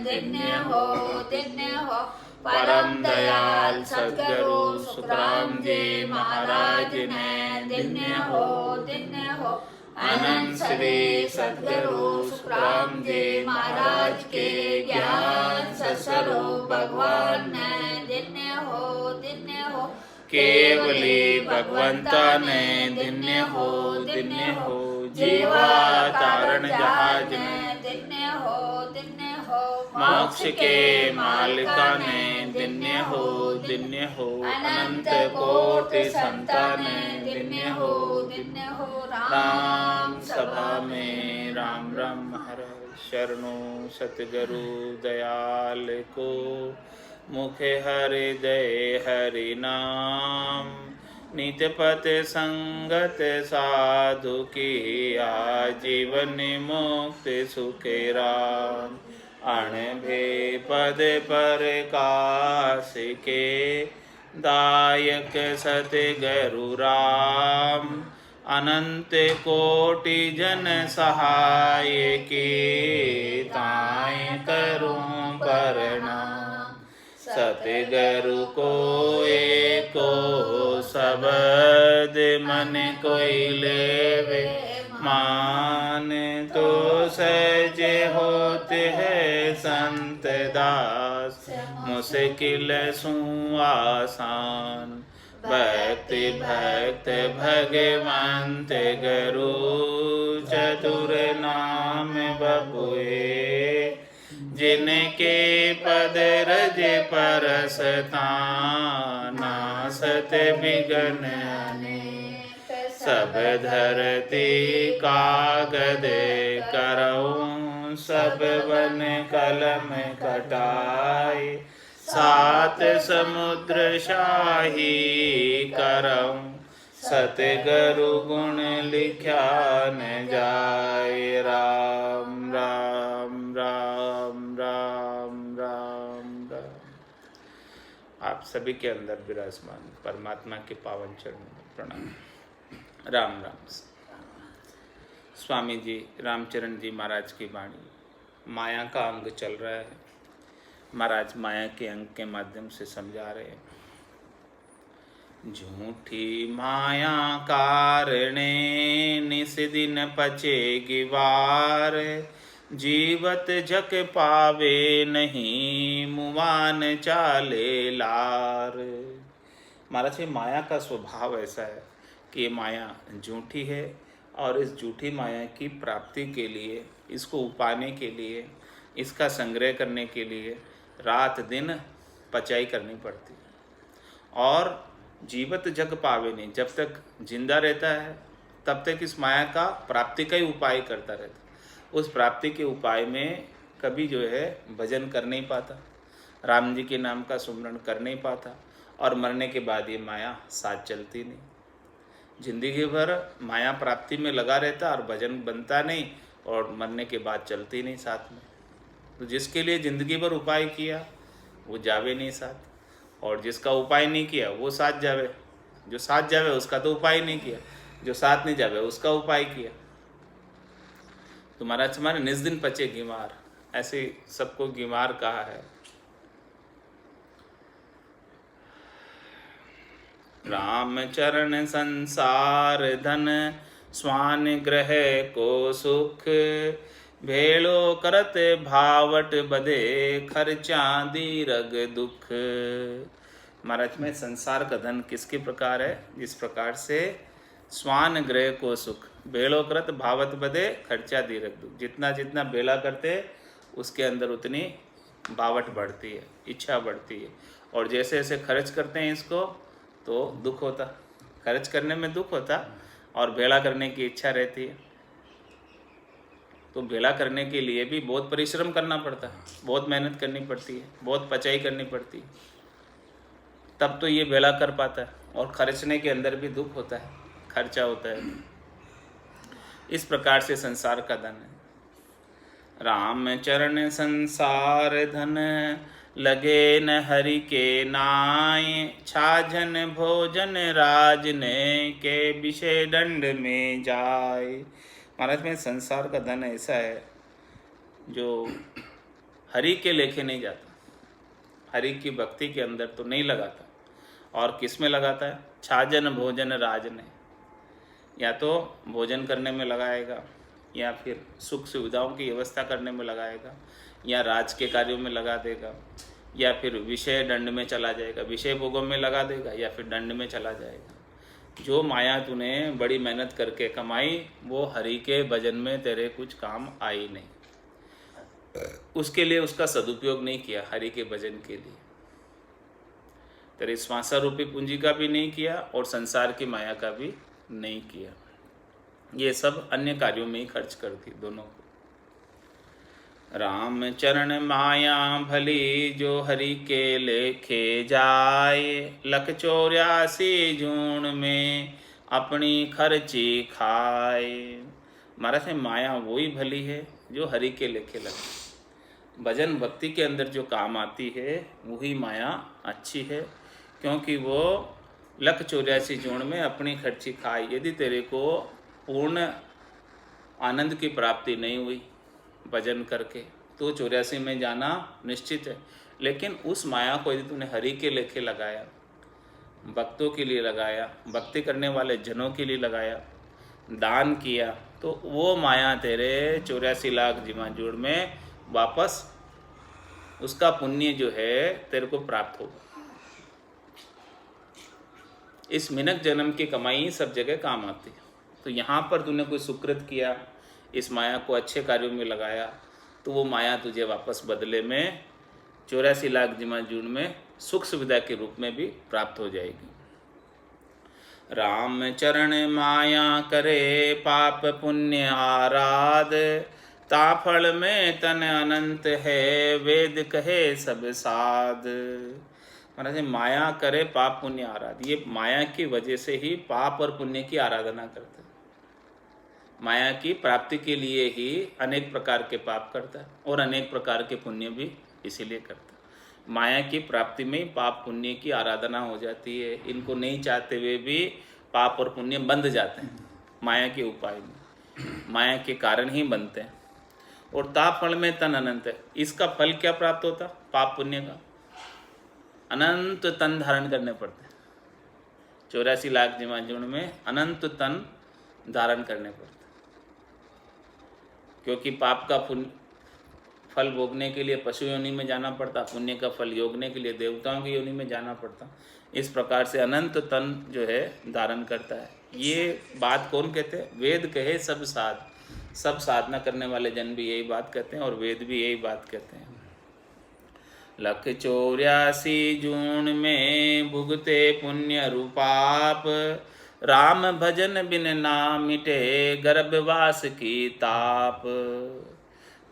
धन्य हो। परम दयाल सद्गुरु सुखराम जी महाराज ने धन्य हो। अनंत श्री सद्गुरु सुखराम जी महाराज के ज्ञान सत्स्वरूप भगवान ने धन्य हो। केवली भगवंता ने धन्य हो। जीवा तारण जहाज ने धन्य हो। मोक्ष के मालिका ने धन्य हो। अनंत कोटि संतान ने धन्य हो। राम सभा में राम राम हर शरणों सतगुरु दयाल को मुखे हृदय हरि नाम नित्य पथ संगत साधु की आजीवन मुक्त सुखे राम अणभे पद पर काश के दायक सतगुरु राम अनंत कोटि जन सहाय की ताय करूं प्रणाम सतगुरु को एको शब्द मन कोई लेवे मान तो सजे होते हैं संत दास मुश्किल सु आसान भक्ति भक्त भगवंत गुरु चतुर नाम बबुए जिनके पद रज परसता नासत बिगन सब धरती कागद करऊं सब वन कलम कटाए सात समुद्र शाही करऊं सतगुरु गुण लिख्या न जाए राम राम राम राम राम राम। आप सभी के अंदर विराजमान परमात्मा के पावन चरणों में प्रणाम। राम राम। स्वामी जी रामचरण जी महाराज की वाणी माया का अंग चल रहा है। महाराज माया के अंग के माध्यम से समझा रहे हैं। झूठी माया कारणे निस दिन पचेगी वार जीवत जग पावे नहीं मुमान चाले लार। महाराज माया का स्वभाव ऐसा है कि ये माया झूठी है और इस झूठी माया की प्राप्ति के लिए इसको उपाने के लिए इसका संग्रह करने के लिए रात दिन पचाई करनी पड़ती और जीवत जग पावे नहीं जब तक जिंदा रहता है तब तक इस माया का प्राप्ति का ही उपाय करता रहता। उस प्राप्ति के उपाय में कभी जो है भजन कर नहीं पाता राम जी के नाम का सुमरण कर नहीं पाता और मरने के बाद ये माया साथ चलती नहीं। जिंदगी भर माया प्राप्ति में लगा रहता और भजन बनता नहीं और मरने के बाद चलती नहीं साथ में। तो जिसके लिए जिंदगी भर उपाय किया वो जावे नहीं साथ और जिसका उपाय नहीं किया वो साथ जावे। जो साथ जावे उसका तो उपाय नहीं किया, जो साथ नहीं जावे उसका उपाय किया। तो महाराज हमारे निज दिन पचे गिमार ऐसे सबको गिमार कहा है। राम चरण संसार धन स्वान ग्रह को सुख भेड़ो करत भावट बदे खर्चा दीरग दुख। महाराज में संसार का धन किसके प्रकार है? जिस प्रकार से स्वान ग्रह को सुख भेड़ो करत भावट बदे खर्चा दीरग दुख। जितना जितना बेला करते उसके अंदर उतनी भावट बढ़ती है, इच्छा बढ़ती है और जैसे जैसे खर्च करते हैं इसको तो दुख होता, खर्च करने में दुख होता और भेड़ा करने की इच्छा रहती है। तो भेड़ा करने के लिए भी बहुत परिश्रम करना पड़ता है, बहुत मेहनत करनी पड़ती है, बहुत पचाई करनी पड़ती है, तब तो ये भेड़ा कर पाता है। और खर्चने के अंदर भी दुख होता है, खर्चा होता है। इस प्रकार से संसार का धन है। राम चरण संसार धन लगे न हरि के नाय छाजन भोजन राजने के विषय दंड में जाए। महाराज में संसार का धन ऐसा है जो हरि के लेखे नहीं जाता, हरि की भक्ति के अंदर तो नहीं लगाता। और किस में लगाता है? छाजन भोजन राजन, या तो भोजन करने में लगाएगा, या फिर सुख सुविधाओं की व्यवस्था करने में लगाएगा, या राज के कार्यों में लगा देगा, या फिर विषय दंड में चला जाएगा, विषय भोगों में लगा देगा, या फिर दंड में चला जाएगा। जो माया तूने बड़ी मेहनत करके कमाई वो हरि के भजन में तेरे कुछ काम आई नहीं, उसके लिए उसका सदुपयोग नहीं किया, हरि के भजन के लिए तेरे श्वासा रूपी पूंजी का भी नहीं किया और संसार की माया का भी नहीं किया। ये सब अन्य कार्यों में ही खर्च कर दी दोनों को। राम चरण माया भली, जो हरि के लेखे जाए, 184 जून में अपनी खर्ची खाए। महाराज है माया वही भली है जो हरि के लेखे लगे। भजन भक्ति के अंदर जो काम आती है वही माया अच्छी है, क्योंकि वो 184 जून में अपनी खर्ची खाई। यदि तेरे को पूर्ण आनंद की प्राप्ति नहीं हुई भजन करके तो 84 में जाना निश्चित है, लेकिन उस माया को यदि तूने हरि के लेखे लगाया, भक्तों के लिए लगाया, भक्ति करने वाले जनों के लिए लगाया, दान किया, तो वो माया तेरे 84 लाख जीवाजूड़ में वापस उसका पुण्य जो है तेरे को प्राप्त होगा। इस मिनक जन्म की कमाई सब जगह काम आती है। तो यहाँ पर तूने कोई सुकृत किया, इस माया को अच्छे कार्यों में लगाया, तो वो माया तुझे वापस बदले में 84 लाख जीवाजूड़ में सुख सुविधा के रूप में भी प्राप्त हो जाएगी। राम चरण माया करे पाप पुण्य आराध, ताफल में तन अनंत है वेद कहे सब साध। महाराज माया करे पाप पुण्य आराध, ये माया की वजह से ही पाप और पुण्य की आराधना करते हैं। माया की प्राप्ति के लिए ही अनेक प्रकार के पाप करता है और अनेक प्रकार के पुण्य भी इसीलिए करता है। माया की प्राप्ति में पाप पुण्य की आराधना हो जाती है। इनको नहीं चाहते हुए भी पाप और पुण्य बंध जाते हैं माया के उपाय में, माया के कारण ही बनते हैं। और ताप फल में तन अनंत है, इसका फल क्या प्राप्त होता? पाप पुण्य का अनंत तन धारण करने पड़ते हैं। 84 लाख जीवाजूड़ में अनंत तन धारण करने पड़ते हैं, क्योंकि पाप का फल भोगने के लिए पशु योनि में जाना पड़ता, पुण्य का फल योगने के लिए देवताओं की योनि में जाना पड़ता। इस प्रकार से अनंत तन जो है धारण करता है। ये बात कौन कहते हैं? वेद कहे सब साध, सब साधना करने वाले जन भी यही बात कहते हैं और वेद भी यही बात कहते हैं। 184 जून में भुगते पुण्य रूपाप, राम भजन बिन ना मिटे गर्भवास की ताप।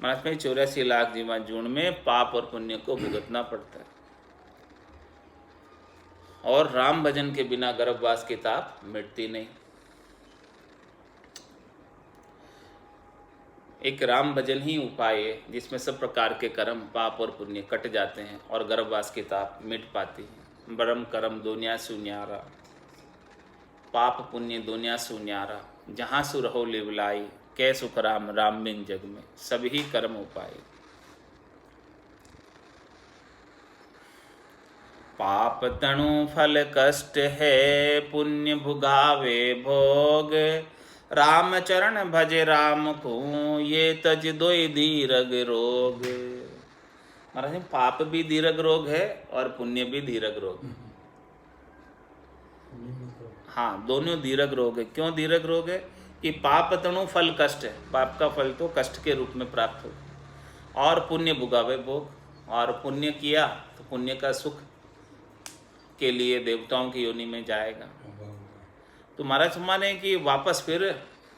महाराज में 84 लाख जीवाजूड़ में पाप और पुण्य को भुगतना पड़ता है, और राम भजन के बिना गर्भवास की ताप मिटती नहीं। एक राम भजन ही उपाय है जिसमें सब प्रकार के कर्म पाप और पुण्य कट जाते हैं और गर्भवास की ताप मिट पाती है। बरम करम दुनिया सुन्यारा, पाप पुण्य दुनिया सुन्यारा, जहाँ सु रहो लिवलाई, कै सुख राम राम बिन जग में, सभी कर्म उपाय। पाप तणु फल कष्ट है, पुण्य भुगावे भोग, राम चरण भजे राम को, ये तज दोई दीर्घ रोग। महाराज पाप भी दीर्घ रोग है और पुण्य भी दीर्घ रोग है। हाँ, दोनों दीर्घ रोग है। क्यों दीर्घ रोग है? कि पाप तणु फल कष्ट है, पाप का फल तो कष्ट के रूप में प्राप्त हो, और पुण्य भुगावे भोग, और पुण्य किया तो पुण्य का सुख के लिए देवताओं की योनि में जाएगा। तो महाराज माने कि वापस फिर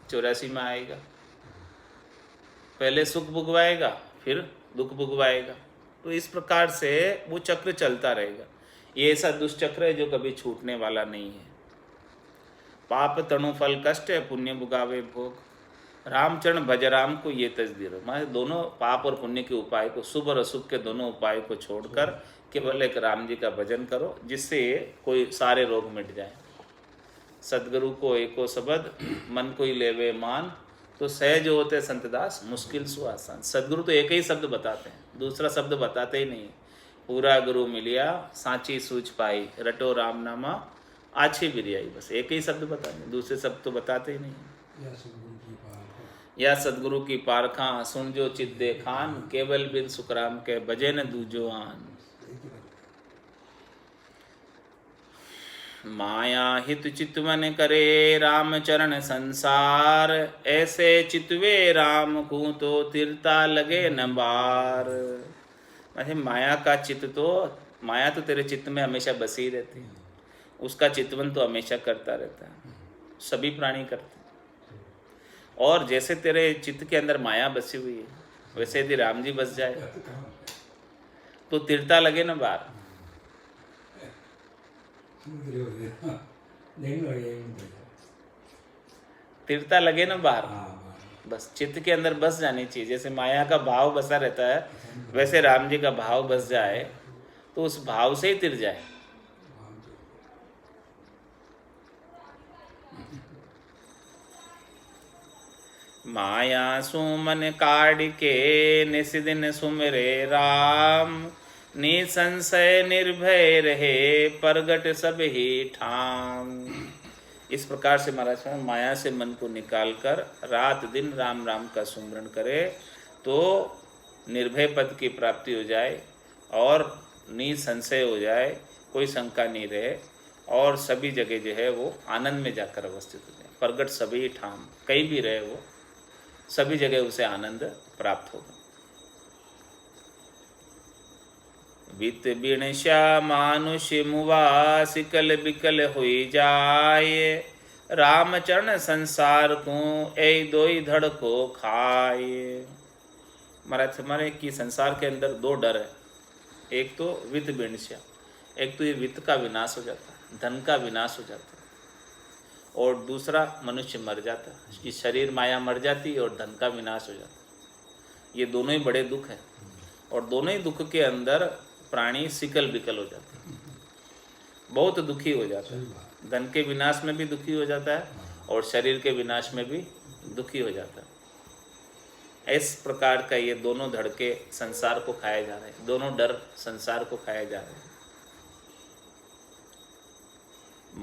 84 में आएगा, पहले सुख भुगवाएगा फिर दुख भुगवाएगा। तो इस प्रकार से वो चक्र चलता रहेगा। ये ऐसा दुष्चक्र है जो कभी छूटने वाला नहीं है। पाप तणु फल कष्ट है, पुण्य भुगावे भोग, रामचरण भज राम को, ये तस्दीर। माने दोनों पाप और पुण्य के उपाय को, शुभ और अशुभ के दोनों उपाय को छोड़कर केवल एक राम जी का भजन करो, जिससे कोई सारे रोग मिट जाए। सदगुरु को एको शब्द, मन कोई लेवे मान, तो सहज होते संतदास मुश्किल सु आसान। सदगुरु तो एक ही शब्द बताते हैं, दूसरा शब्द बताते ही नहीं। पूरा गुरु मिलिया सांची सूझ पाई, रटो राम नामा आछी बिरियाई। बस एक ही शब्द बताते हैं, दूसरे शब्द तो बताते ही नहीं। या सदगुरु की पारखा सुन जो चित दे खान, केवल बिन सुखराम के बजे न दूजो आन। माया हित चितवन करे राम चरण संसार, ऐसे चितवे राम को तो तिरता लगे न बार। मतलब माया का चित्त तो, माया तो तेरे चित्त में हमेशा बसी रहती है, उसका चितवन तो हमेशा करता रहता है, सभी प्राणी करते हैं। और जैसे तेरे चित्त के अंदर माया बसी हुई है, वैसे यदि राम जी बस जाए तो तिरता लगे न बार। तिरता लगे ना बाहर, बस चित्त के अंदर बस जानी चाहिए। जैसे माया का भाव बसा रहता है, वैसे राम जी का भाव बस जाए तो उस भाव से ही तिर जाए। माया सुमन काढ़ के निस्दिन सुमिरे राम, निसंशय निर्भय रहे प्रगट सब ही ठाम। इस प्रकार से महाराज माया से मन को निकालकर रात दिन राम राम का सुमरण करे तो निर्भय पद की प्राप्ति हो जाए और निसंशय हो जाए, कोई शंका नहीं रहे, और सभी जगह जो है वो आनंद में जाकर अवस्थित हो जाए। प्रगट सभी ठाम, कहीं भी रहे वो सभी जगह उसे आनंद प्राप्त होगा। वित बिणश्या मानुष मुवा सिकल बिकल हुई जाए, रामचरण संसार को ए दोई धड़ को खाए। महाराज हमारे कि संसार के अंदर दो डर है, एक तो वित बिणश्या, एक तो ये वित्त का विनाश हो जाता है, धन का विनाश हो जाता है, और दूसरा मनुष्य मर जाता है, इसकी शरीर माया मर जाती है और धन का विनाश हो जाता है। ये दोनों ही बड़े दुख हैं, और दोनों ही दुख के अंदर प्राणी सिकल बिकल हो जाता है, बहुत दुखी हो जाता है। धन के विनाश में भी दुखी हो जाता है और शरीर के विनाश में भी दुखी हो जाता है। इस प्रकार का ये दोनों धड़के संसार को खाए जा रहे हैं, दोनों डर संसार को खाए जा रहे हैं।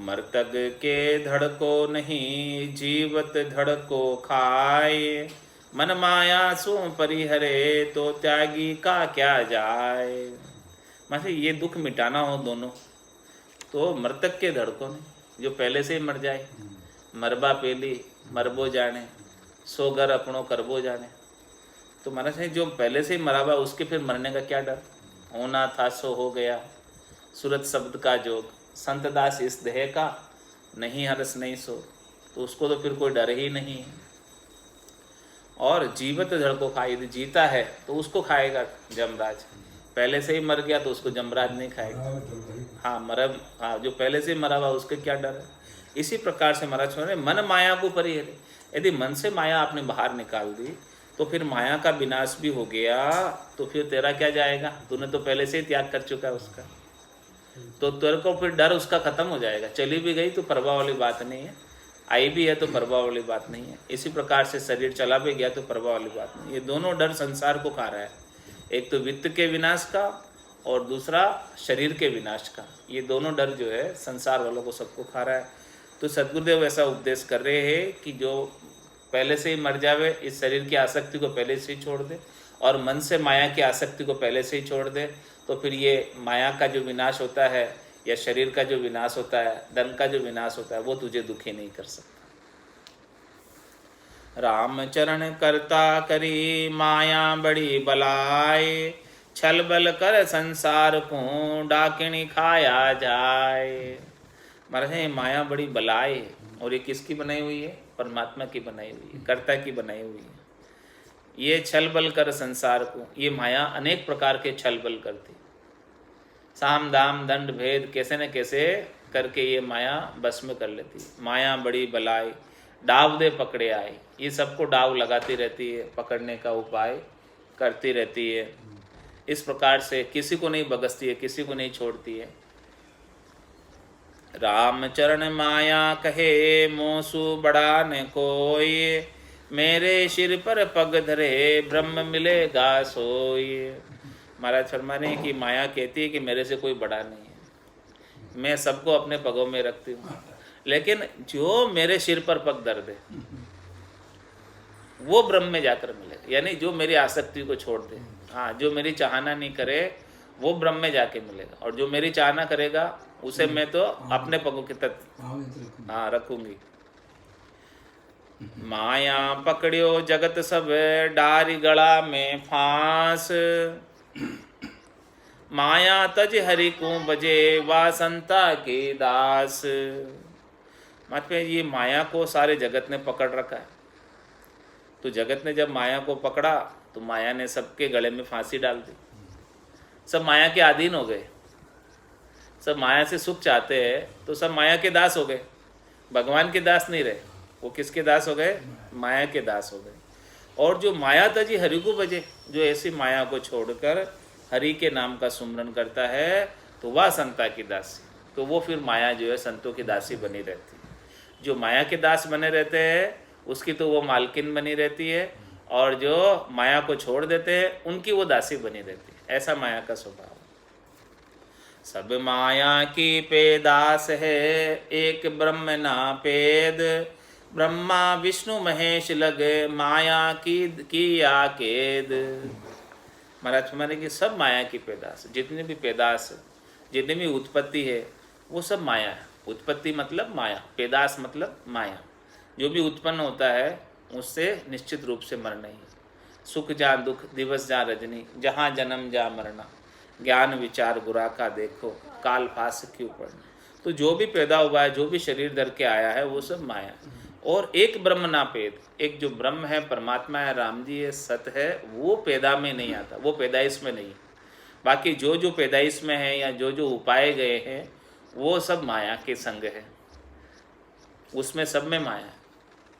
मर्तक के धड़को नहीं जीवत धड़को खाए, मन माया सो परिहरे तो त्यागी का क्या जाए। मतलब ये दुख मिटाना हो दोनों तो मृतक के धड़कों ने, जो पहले से ही मर जाए, मरबा पेली मरबो जाने, सो घर अपनों करबो जाने। तो महाराज जो पहले से ही मरा हुआ उसके फिर मरने का क्या डर, होना था सो हो गया, सूरत शब्द का जोग, संत दास इस देह का नहीं हरस नहीं सो, तो उसको तो फिर कोई डर ही नहीं है। और जीवत धड़ को खाए, यदि जीता है तो उसको खाएगा जमराज, पहले से ही मर गया तो उसको जमराज नहीं खाएगा। हाँ जो पहले से ही मरा हुआ उसके क्या डर है। इसी प्रकार से महाराज सुन रहे मन माया को परिहरे, यदि मन से माया आपने बाहर निकाल दी तो फिर माया का विनाश भी हो गया, तो फिर तेरा क्या जाएगा, तूने तो पहले से ही त्याग कर चुका है उसका, तो तेरे को फिर डर उसका खत्म हो जाएगा। चली भी गई तो परवाह वाली बात नहीं है, आई भी है तो परवाह वाली बात नहीं है। इसी प्रकार से शरीर चला भी गया तो परवाह वाली बात नहीं। ये दोनों डर संसार को खा रहा है, एक तो वित्त के विनाश का और दूसरा शरीर के विनाश का। ये दोनों डर जो है संसार वालों को सबको खा रहा है। तो सदगुरुदेव ऐसा उपदेश कर रहे हैं कि जो पहले से ही मर जावे, इस शरीर की आसक्ति को पहले से ही छोड़ दे और मन से माया की आसक्ति को पहले से ही छोड़ दे, तो फिर ये माया का जो विनाश होता है या शरीर का जो विनाश होता है, धन का जो विनाश होता है, वो तुझे दुखी नहीं कर सकता। रामचरण करता करी माया बड़ी बलाए, छल बल कर संसार को डाकिनी खाया जाए। महाराज माया बड़ी बलाए, और ये किसकी बनाई हुई है, परमात्मा की बनाई हुई है, कर्ता की बनाई हुई है। ये छल बल कर संसार को, ये माया अनेक प्रकार के छल बल करती, साम दाम दंड भेद कैसे न कैसे करके ये माया बस में कर लेती है। माया बड़ी बलाई डाव दे पकड़े आए, ये सबको डाव लगाती रहती है, पकड़ने का उपाय करती रहती है। इस प्रकार से किसी को नहीं बगसती है, किसी को नहीं छोड़ती है। रामचरण माया कहे मोसु बड़ा न कोई, मेरे सिर पर पग धरे ब्रह्म मिलेगा सोई। महाराज फरमा रहे हैं कि माया कहती है कि मेरे से कोई बड़ा नहीं है, मैं सबको अपने पगों में रखती हूँ, लेकिन जो मेरे सिर पर पग धर दे वो ब्रह्म में जाकर मिलेगा, यानी जो मेरी आसक्ति को छोड़ दे। हाँ, जो मेरी चाहना नहीं करे वो ब्रह्म में जाके मिलेगा, और जो मेरी चाहना करेगा उसे मैं तो अपने पगों के तक रखूंगी। माया पकड़ियो जगत सब डारी गला में फांस, माया तज हरि को बजे वासंता के दास। मतलब ये माया को सारे जगत ने पकड़ रखा है, तो जगत ने जब माया को पकड़ा तो माया ने सबके गले में फांसी डाल दी, सब माया के अधीन हो गए, सब माया से सुख चाहते हैं तो सब माया के दास हो गए, भगवान के दास नहीं रहे। वो किसके दास हो गए? माया के दास हो गए। और जो माया तजी हरि को बजे, जो ऐसी माया को छोड़कर हरि के नाम का सुमरन करता है तो वह संता की दासी, तो वो फिर माया जो है संतों की दासी बनी रहती है। जो माया के दास बने रहते हैं उसकी तो वो मालकिन बनी रहती है, और जो माया को छोड़ देते हैं उनकी वो दासी बनी रहती है। ऐसा माया का स्वभाव। सब माया की पेदास है एक ब्रह्म ना पेद, ब्रह्मा विष्णु महेश लगे माया की आकेद। महाराज हमारे की सब माया की पैदास, जितनी भी पैदास, जितनी भी उत्पत्ति है वो सब माया है। उत्पत्ति मतलब माया, पैदास मतलब माया। जो भी उत्पन्न होता है उससे निश्चित रूप से मरना ही है। सुख जा दुख दिवस जा रजनी, जहाँ जन्म जा मरना, ज्ञान विचार बुरा का देखो, काल फास क्यों पड़ना। तो जो भी पैदा हुआ है, जो भी शरीर धर के आया है वो सब माया। और एक ब्रह्म ना पेद, एक जो ब्रह्म है, परमात्मा है, राम जी है, सत है, वो पैदा में नहीं आता, वो पैदाइश में नहीं। बाकी जो जो पैदाइश में है या जो जो उपाए गए हैं वो सब माया के संग है, उसमें सब में माया है।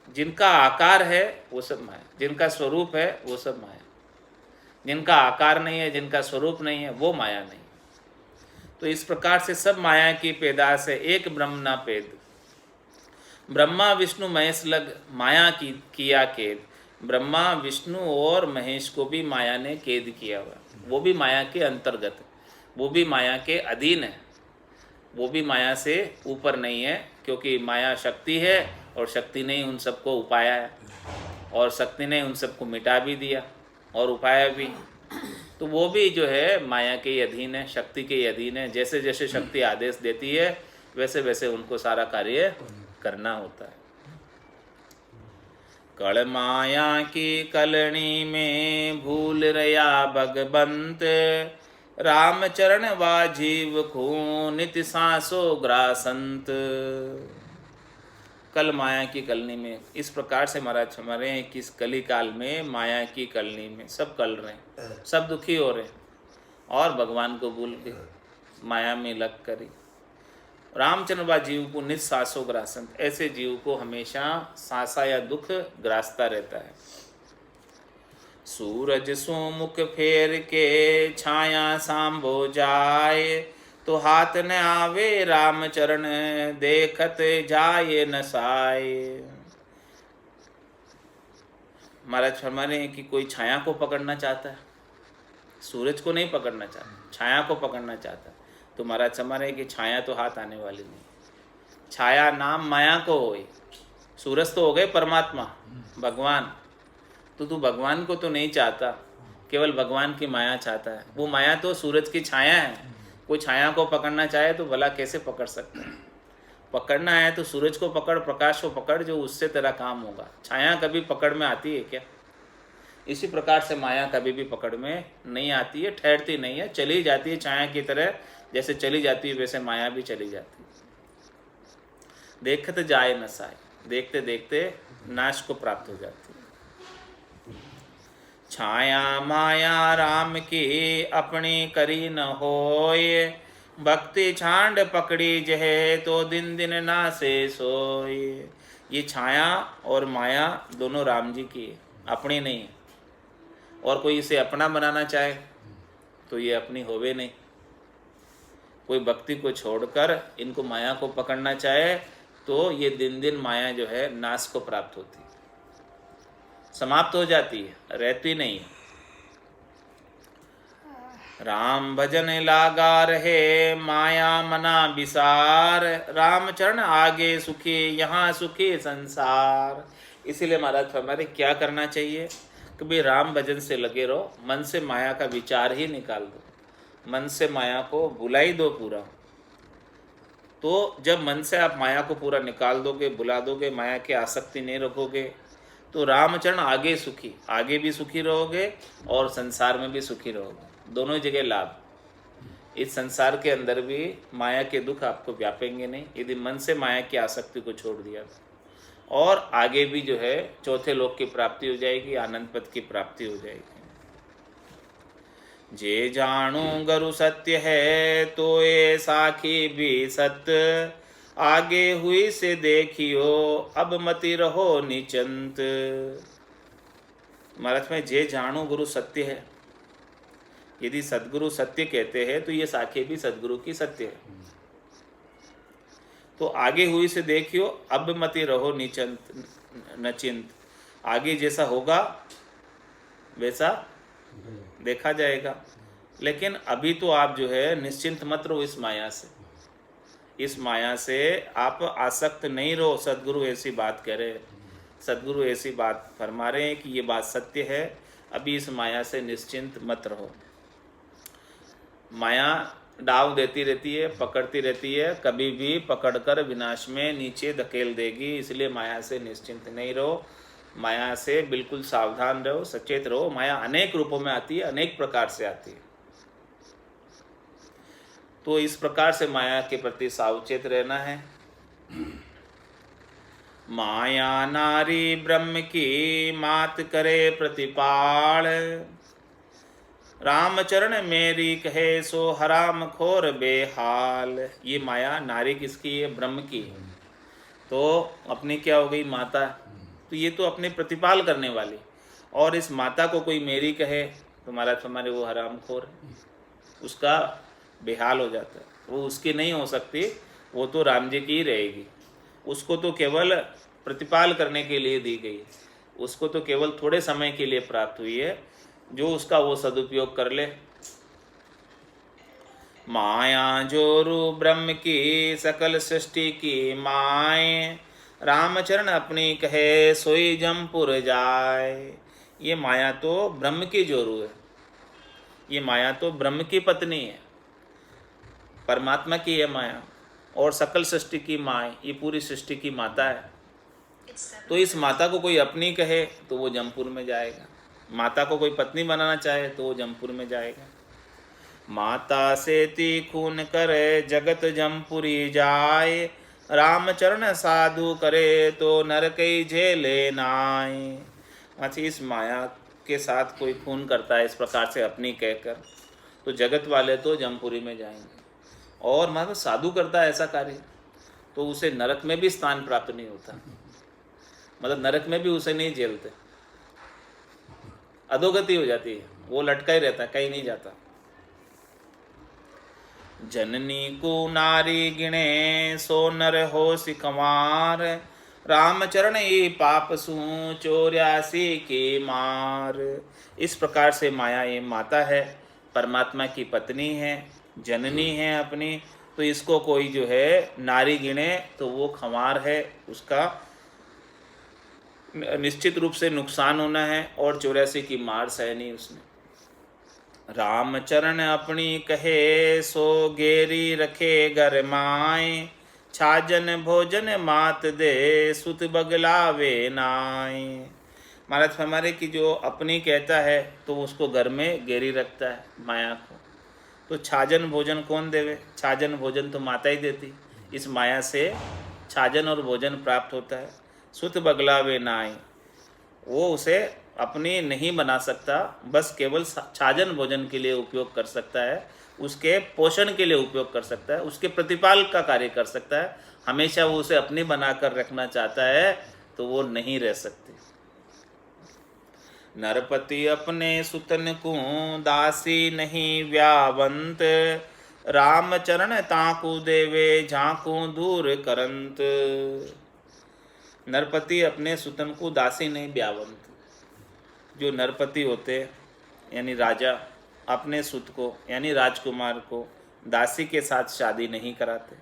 जिनका आकार है वो सब माया, जिनका स्वरूप है वो सब माया, जिनका आकार नहीं है, जिनका स्वरूप नहीं है वो माया नहीं। तो इस प्रकार से सब माया की पैदास है, एक ब्रह्म ना पेद। ब्रह्मा विष्णु महेश लग माया की किया कैद। ब्रह्मा विष्णु और महेश को भी माया ने कैद किया हुआ, वो भी माया के अंतर्गत, वो भी माया के अधीन है, वो भी माया से ऊपर नहीं है, क्योंकि माया शक्ति है और शक्ति ने उन सबको उपाया है, और शक्ति ने उन सबको मिटा भी दिया और उपाया भी। तो वो भी जो है माया के अधीन है, शक्ति के अधीन है। जैसे जैसे शक्ति आदेश देती है वैसे वैसे उनको सारा कार्य करना होता है। कल माया की कलनी में भूल रया भगवंत, रामचरण वा जीव को नित सांसो ग्रासंत। कल माया की कलनी में, इस प्रकार से महाराज हमारे हैं कि इस कली काल में माया की कलनी में सब कल रहे हैं, सब दुखी हो रहे हैं, और भगवान को भूल के माया में लग करी। रामचंद्र बा जीव को नित सांसो ग्रासंत, ऐसे जीव को हमेशा सांसा या दुख ग्रासता रहता है। सूरज सुमुख फेर के छाया सांभो जाए, तो हाथ न आवे रामचरण देखत जाए न साए। महाराज फरमा रहे हैं कि कोई छाया को पकड़ना चाहता है, सूरज को नहीं पकड़ना चाहता, छाया को पकड़ना चाहता है, तो महाराज फरमा रहे हैं कि छाया तो हाथ आने वाली नहीं। छाया नाम माया को होए, सूरज तो हो गए परमात्मा भगवान, तो तू भगवान को तो नहीं चाहता, केवल भगवान की माया चाहता है। वो माया तो सूरज की छाया है, कोई छाया को पकड़ना चाहे तो भला कैसे पकड़ सकता है? पकड़ना है तो सूरज को पकड़, प्रकाश को पकड़, जो उससे तेरा काम होगा। छाया कभी पकड़ में आती है क्या? इसी प्रकार से माया कभी भी पकड़ में नहीं आती है, ठहरती नहीं है, चली जाती है छाया की तरह। जैसे चली जाती है वैसे माया भी चली जाती है। देखत जाए न साए, देखते देखते नाश को प्राप्त हो जाती है। छाया माया राम की अपनी करी न होए, भक्ति छांड पकड़ी जहे तो दिन दिन ना से सोए। ये छाया और माया दोनों राम जी की है, अपनी नहीं है। और कोई इसे अपना बनाना चाहे तो ये अपनी होवे नहीं। कोई भक्ति को छोड़कर इनको माया को पकड़ना चाहे तो ये दिन दिन माया जो है नाश को प्राप्त होती है। समाप्त हो जाती है, रहती नहीं। राम भजन लागा रहे माया मना विसार, राम चरण आगे सुखी यहाँ सुखी संसार। इसीलिए महाराज हमारे क्या करना चाहिए कि भाई राम भजन से लगे रहो, मन से माया का विचार ही निकाल दो, मन से माया को भुला ही दो पूरा। तो जब मन से आप माया को पूरा निकाल दोगे, भुला दोगे, माया की आसक्ति नहीं रखोगे, तो रामचरण आगे सुखी, आगे भी सुखी रहोगे और संसार में भी सुखी रहोगे, दोनों जगह लाभ। इस संसार के अंदर भी माया के दुख आपको व्यापेंगे नहीं यदि मन से माया की आसक्ति को छोड़ दिया, और आगे भी जो है चौथे लोक की प्राप्ति हो जाएगी, आनंद पद की प्राप्ति हो जाएगी। जे जाणू गुरु सत्य है तो ये साखी भी सत्य, आगे हुई से देखियो अब मति रहो निचंत। महाराज में जे जाणू गुरु सत्य है, यदि सदगुरु सत्य कहते हैं तो ये साखी भी सदगुरु की सत्य है। तो आगे हुई से देखियो अब मति रहो निचंत नचिंत, आगे जैसा होगा वैसा देखा जाएगा। लेकिन अभी तो आप जो है निश्चिंत मत रहो इस माया से, इस माया से आप आसक्त नहीं रहो। सदगुरु ऐसी बात कह रहे हैं, सदगुरु ऐसी बात फरमा रहे हैं कि ये बात सत्य है, अभी इस माया से निश्चिंत मत रहो। माया डाव देती रहती है, पकड़ती रहती है, कभी भी पकड़कर विनाश में नीचे धकेल देगी। इसलिए माया से निश्चिंत नहीं रहो, माया से बिल्कुल सावधान रहो, सचेत रहो। माया अनेक रूपों में आती है, अनेक प्रकार से आती है, तो इस प्रकार से माया के प्रति सावचेत रहना है। माया नारी ब्रह्म की मात करे प्रतिपाल, रामचरण मेरी कहे सो हराम खोर बेहाल। ये माया नारी किसकी है? ब्रह्म की है। तो अपनी क्या हो गई? माता। तो ये तो अपने प्रतिपाल करने वाली, और इस माता को कोई मेरी कहे तो महाराज हमारे वो हराम खोर है, उसका बेहाल हो जाता है। वो उसकी नहीं हो सकती, वो तो राम जी की ही रहेगी। उसको तो केवल प्रतिपाल करने के लिए दी गई, उसको तो केवल थोड़े समय के लिए प्राप्त हुई है, जो उसका वो सदुपयोग कर ले। माया जोरु ब्रह्म की सकल सृष्टि की माए, रामचरण अपनी कहे सोई जमपुर जाए। ये माया तो ब्रह्म की जोरू है, ये माया तो ब्रह्म की पत्नी है, परमात्मा की है माया, और सकल सृष्टि की माँ, ये पूरी सृष्टि की माता है। तो इस माता को कोई अपनी कहे तो वो जमपुर में जाएगा, माता को कोई पत्नी बनाना चाहे तो वो जमपुर में जाएगा। माता से ती खून करे जगत जमपुरी जाए, रामचरण साधु करे तो नरकई झेले नाय। अच्छा, इस माया के साथ कोई खून करता है इस प्रकार से अपनी कहकर, तो जगत वाले तो जमपुरी में जाएंगे। और मतलब साधु करता है ऐसा कार्य तो उसे नरक में भी स्थान प्राप्त नहीं होता, मतलब नरक में भी उसे नहीं झेलते, अधोगति हो जाती है, वो लटका ही रहता है, कहीं नहीं जाता। जननी को नारी गिणे सो नर हो सिकमार, रामचरण ये पाप सू 84 की मार। इस प्रकार से माया ये माता है, परमात्मा की पत्नी है, जननी है अपनी, तो इसको कोई जो है नारी गिने तो वो खमार है, उसका निश्चित रूप से नुकसान होना है, और 84 की मार सहनी उसने। रामचरण अपनी कहे सो गेरी रखे घर माए, छाजन भोजन मात दे सुत बगलावे नाय। महाराज हमारे की जो अपनी कहता है तो उसको घर में गेरी रखता है माया को, तो छाजन भोजन कौन देवे? छाजन भोजन तो माता ही देती, इस माया से छाजन और भोजन प्राप्त होता है। सुत बगलावे नाय, वो उसे अपनी नहीं बना सकता, बस केवल छाजन भोजन के लिए उपयोग कर सकता है, उसके पोषण के लिए उपयोग कर सकता है, उसके प्रतिपाल का कार्य कर सकता है। हमेशा वो उसे अपनी बनाकर रखना चाहता है तो वो नहीं रह सकती। नरपति अपने सुतन को दासी नहीं व्यावंत, रामचरण ताकू देवे झांकू दूर करंत। नरपति अपने सुतन को दासी नहीं व्यावंत, जो नरपति होते यानी राजा अपने सुत को यानी राजकुमार को दासी के साथ शादी नहीं कराते।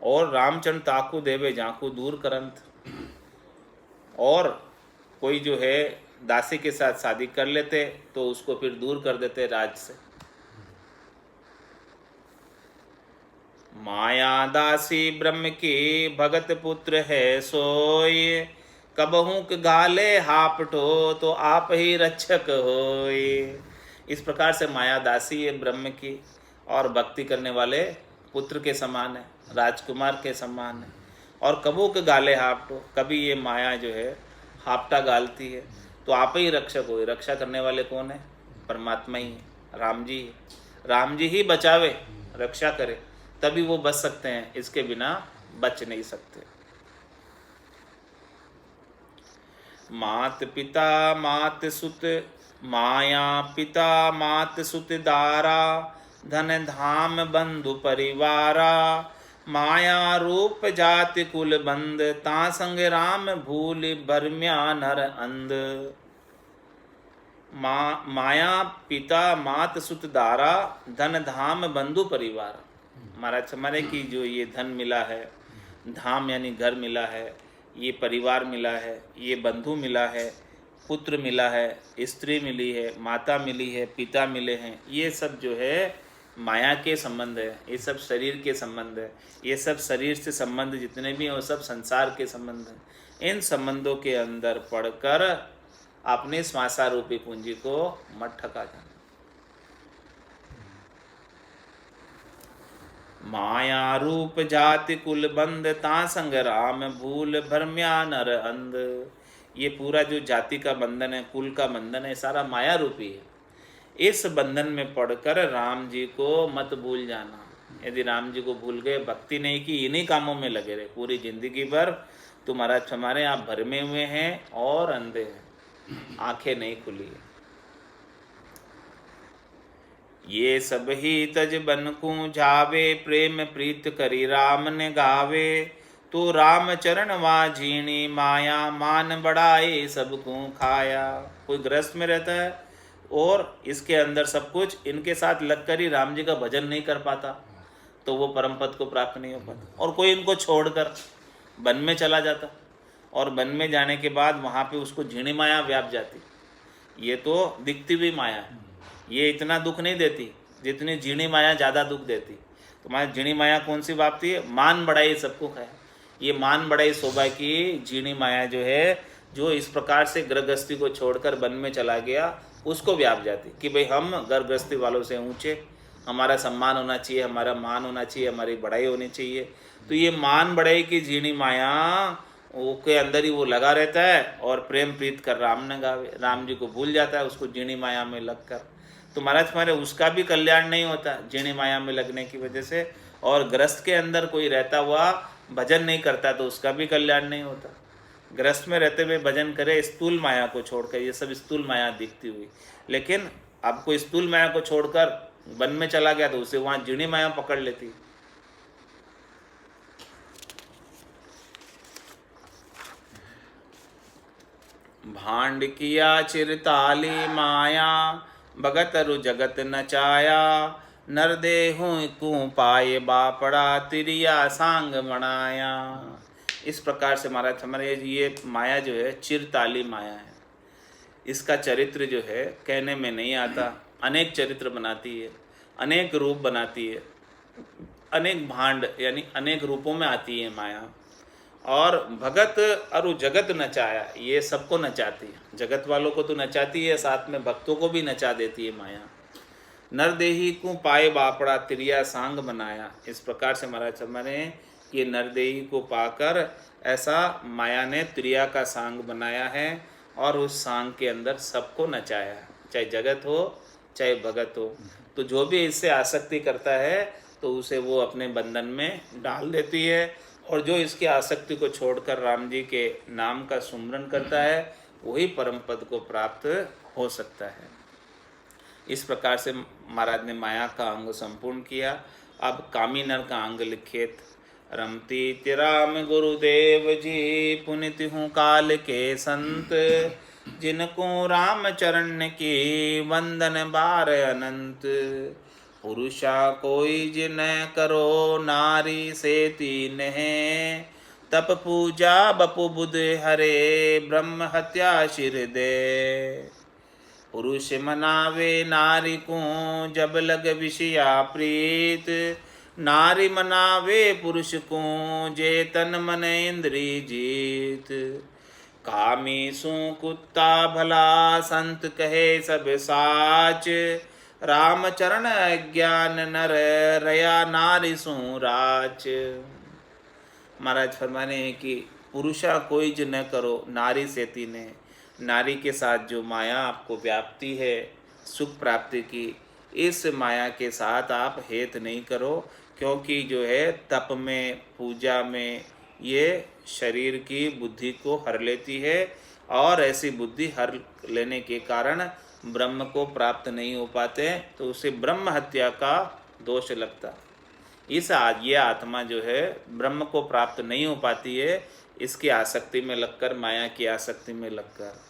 और रामचंद्र ताकू देवे जाकू दूर करंत, और कोई जो है दासी के साथ शादी कर लेते तो उसको फिर दूर कर देते राज से। माया दासी ब्रह्म की भगत पुत्र है सोय, कबहू गाले हापटो तो आप ही रक्षक होय। इस प्रकार से माया दासी है ब्रह्म की, और भक्ति करने वाले पुत्र के समान है, राजकुमार के समान है। और कबहू के गाले हापटो, कभी ये माया जो है हापटा गालती है तो आप ही रक्षक होय। रक्षा करने वाले कौन है? परमात्मा ही है, राम जी है। राम जी ही बचावे, रक्षा करे, तभी वो बच सकते हैं, इसके बिना बच नहीं सकते। मात पिता मात सुत माया, पिता मात सुत दारा, धन धाम बंधु परिवारा, माया रूप जाति कुल बंद, ता संग राम भूल बर्म्या नर अंध। माया पिता मात सुत दारा, धन धाम बंधु परिवार। महाराज हमारे की जो ये धन मिला है, धाम यानी घर मिला है, ये परिवार मिला है, ये बंधु मिला है, पुत्र मिला है, स्त्री मिली है, माता मिली है, पिता मिले हैं, ये सब जो है माया के संबंध है, ये सब शरीर के संबंध है, ये सब शरीर से संबंध जितने भी हैं वो सब संसार के संबंध हैं। इन संबंधों के अंदर पढ़कर अपने श्वासा रूपी पूंजी को मत ठका जाना। माया रूप जाति कुल बंद, ता संग राम भूल भरम्या नर अंध। ये पूरा जो जाति का बंधन है, कुल का बंधन है, सारा माया रूपी है। इस बंधन में पड़कर राम जी को मत भूल जाना। यदि राम जी को भूल गए, भक्ति नहीं की, इन्हीं कामों में लगे रहे पूरी जिंदगी भर, तो महाराज हमारे आप भरमे हुए हैं और अंधे हैं, आंखें नहीं खुली है। ये सब ही तज बन को जावे, प्रेम प्रीत करी राम ने गावे, तो राम चरण वा झीणी माया, मान बढ़ाए सबको खाया। कोई गृहस्थ में रहता है और इसके अंदर सब कुछ, इनके साथ लगकर ही राम जी का भजन नहीं कर पाता तो वो परम पद को प्राप्त नहीं हो पाता। और कोई इनको छोड़कर वन में चला जाता, और वन में जाने के बाद वहाँ पे उसको झीणी माया व्याप जाती। ये तो दिखती हुई माया है, ये इतना दुख नहीं देती जितनी झीणी माया ज़्यादा दुख देती। तो हमारी झीणी माया कौन सी व्यापती है? मान बढ़ाई सबको खाया। ये मान बढ़ाई शोभा की झीणी माया जो है, जो इस प्रकार से गृहस्थी को छोड़कर वन में चला गया, उसको व्याप जाती कि भाई हम गृहस्थी वालों से ऊंचे, हमारा सम्मान होना चाहिए, हमारा मान होना चाहिए, हमारी बढ़ाई होनी चाहिए। तो ये मान बढ़ाई की झीणी माया वो के अंदर ही वो लगा रहता है, और प्रेम प्रीत कर राम न गावे, राम जी को भूल जाता है उसको झीणी माया में लगकर। तो महाराज हमारे उसका भी कल्याण नहीं होता झीणी माया में लगने की वजह से, और गृहस्थ के अंदर कोई रहता हुआ भजन नहीं करता तो उसका भी कल्याण नहीं होता। गृहस्थ में रहते हुए भजन करे स्थूल माया को छोड़कर, ये सब स्थूल माया दिखती हुई, लेकिन अब कोई स्थूल माया को छोड़कर वन में चला गया तो उसे वहाँ झीणी माया पकड़ लेती। भांड किया चिरताली माया, भगत रु जगत नचाया, नर देहु को पाए बापड़ा, तिरिया सांग मनाया। इस प्रकार से महाराज हमारे ये माया जो है चिरताली माया है, इसका चरित्र जो है कहने में नहीं आता। अनेक चरित्र बनाती है, अनेक रूप बनाती है, अनेक भांड यानी अनेक रूपों में आती है माया। और भगत अरु जगत नचाया, ये सबको नचाती है, जगत वालों को तो नचाती है, साथ में भक्तों को भी नचा देती है माया। नरदेही को पाए बापड़ा, तिरिया सांग बनाया। इस प्रकार से महाराज हमारे ये नरदेही को पाकर ऐसा माया ने त्रिया का सांग बनाया है, और उस सांग के अंदर सबको नचाया है, चाहे जगत हो चाहे भगत हो। तो जो भी इससे आसक्ति करता है तो उसे वो अपने बंधन में डाल देती है, और जो इसकी आसक्ति को छोड़कर राम जी के नाम का सुमरन करता है वही परम पद को प्राप्त हो सकता है। इस प्रकार से महाराज ने माया का अंग संपूर्ण किया। अब कामी नर का अंग लिखित। रमती राम गुरुदेव जी, पुनित हूँ काल के संत, जिनको राम चरण की वंदन बार अनंत। पुरुषा कोई जिन करो नारी से तीन है, तप पूजा बपु बुध हरे ब्रह्म हत्या शिर दे। पुरुष मनावे नारी को जब लग विषया प्रीत, नारी मनावे पुरुष को जे तन मन इंद्री जीत। कामी सु कुत्ता भला संत कहे सब साच, राम चरण अज्ञान नर रया नारी सु राच। महाराज फरमाने हैं कि पुरुषा कोई ज न करो नारी से तीने। नारी के साथ जो माया आपको व्याप्ति है सुख प्राप्ति की, इस माया के साथ आप हेत नहीं करो, क्योंकि जो है तप में पूजा में ये शरीर की बुद्धि को हर लेती है, और ऐसी बुद्धि हर लेने के कारण ब्रह्म को प्राप्त नहीं हो पाते, तो उसे ब्रह्म हत्या का दोष लगता। इस ये आत्मा जो है ब्रह्म को प्राप्त नहीं हो पाती है, इसकी आसक्ति में लगकर, माया की आसक्ति में लगकर।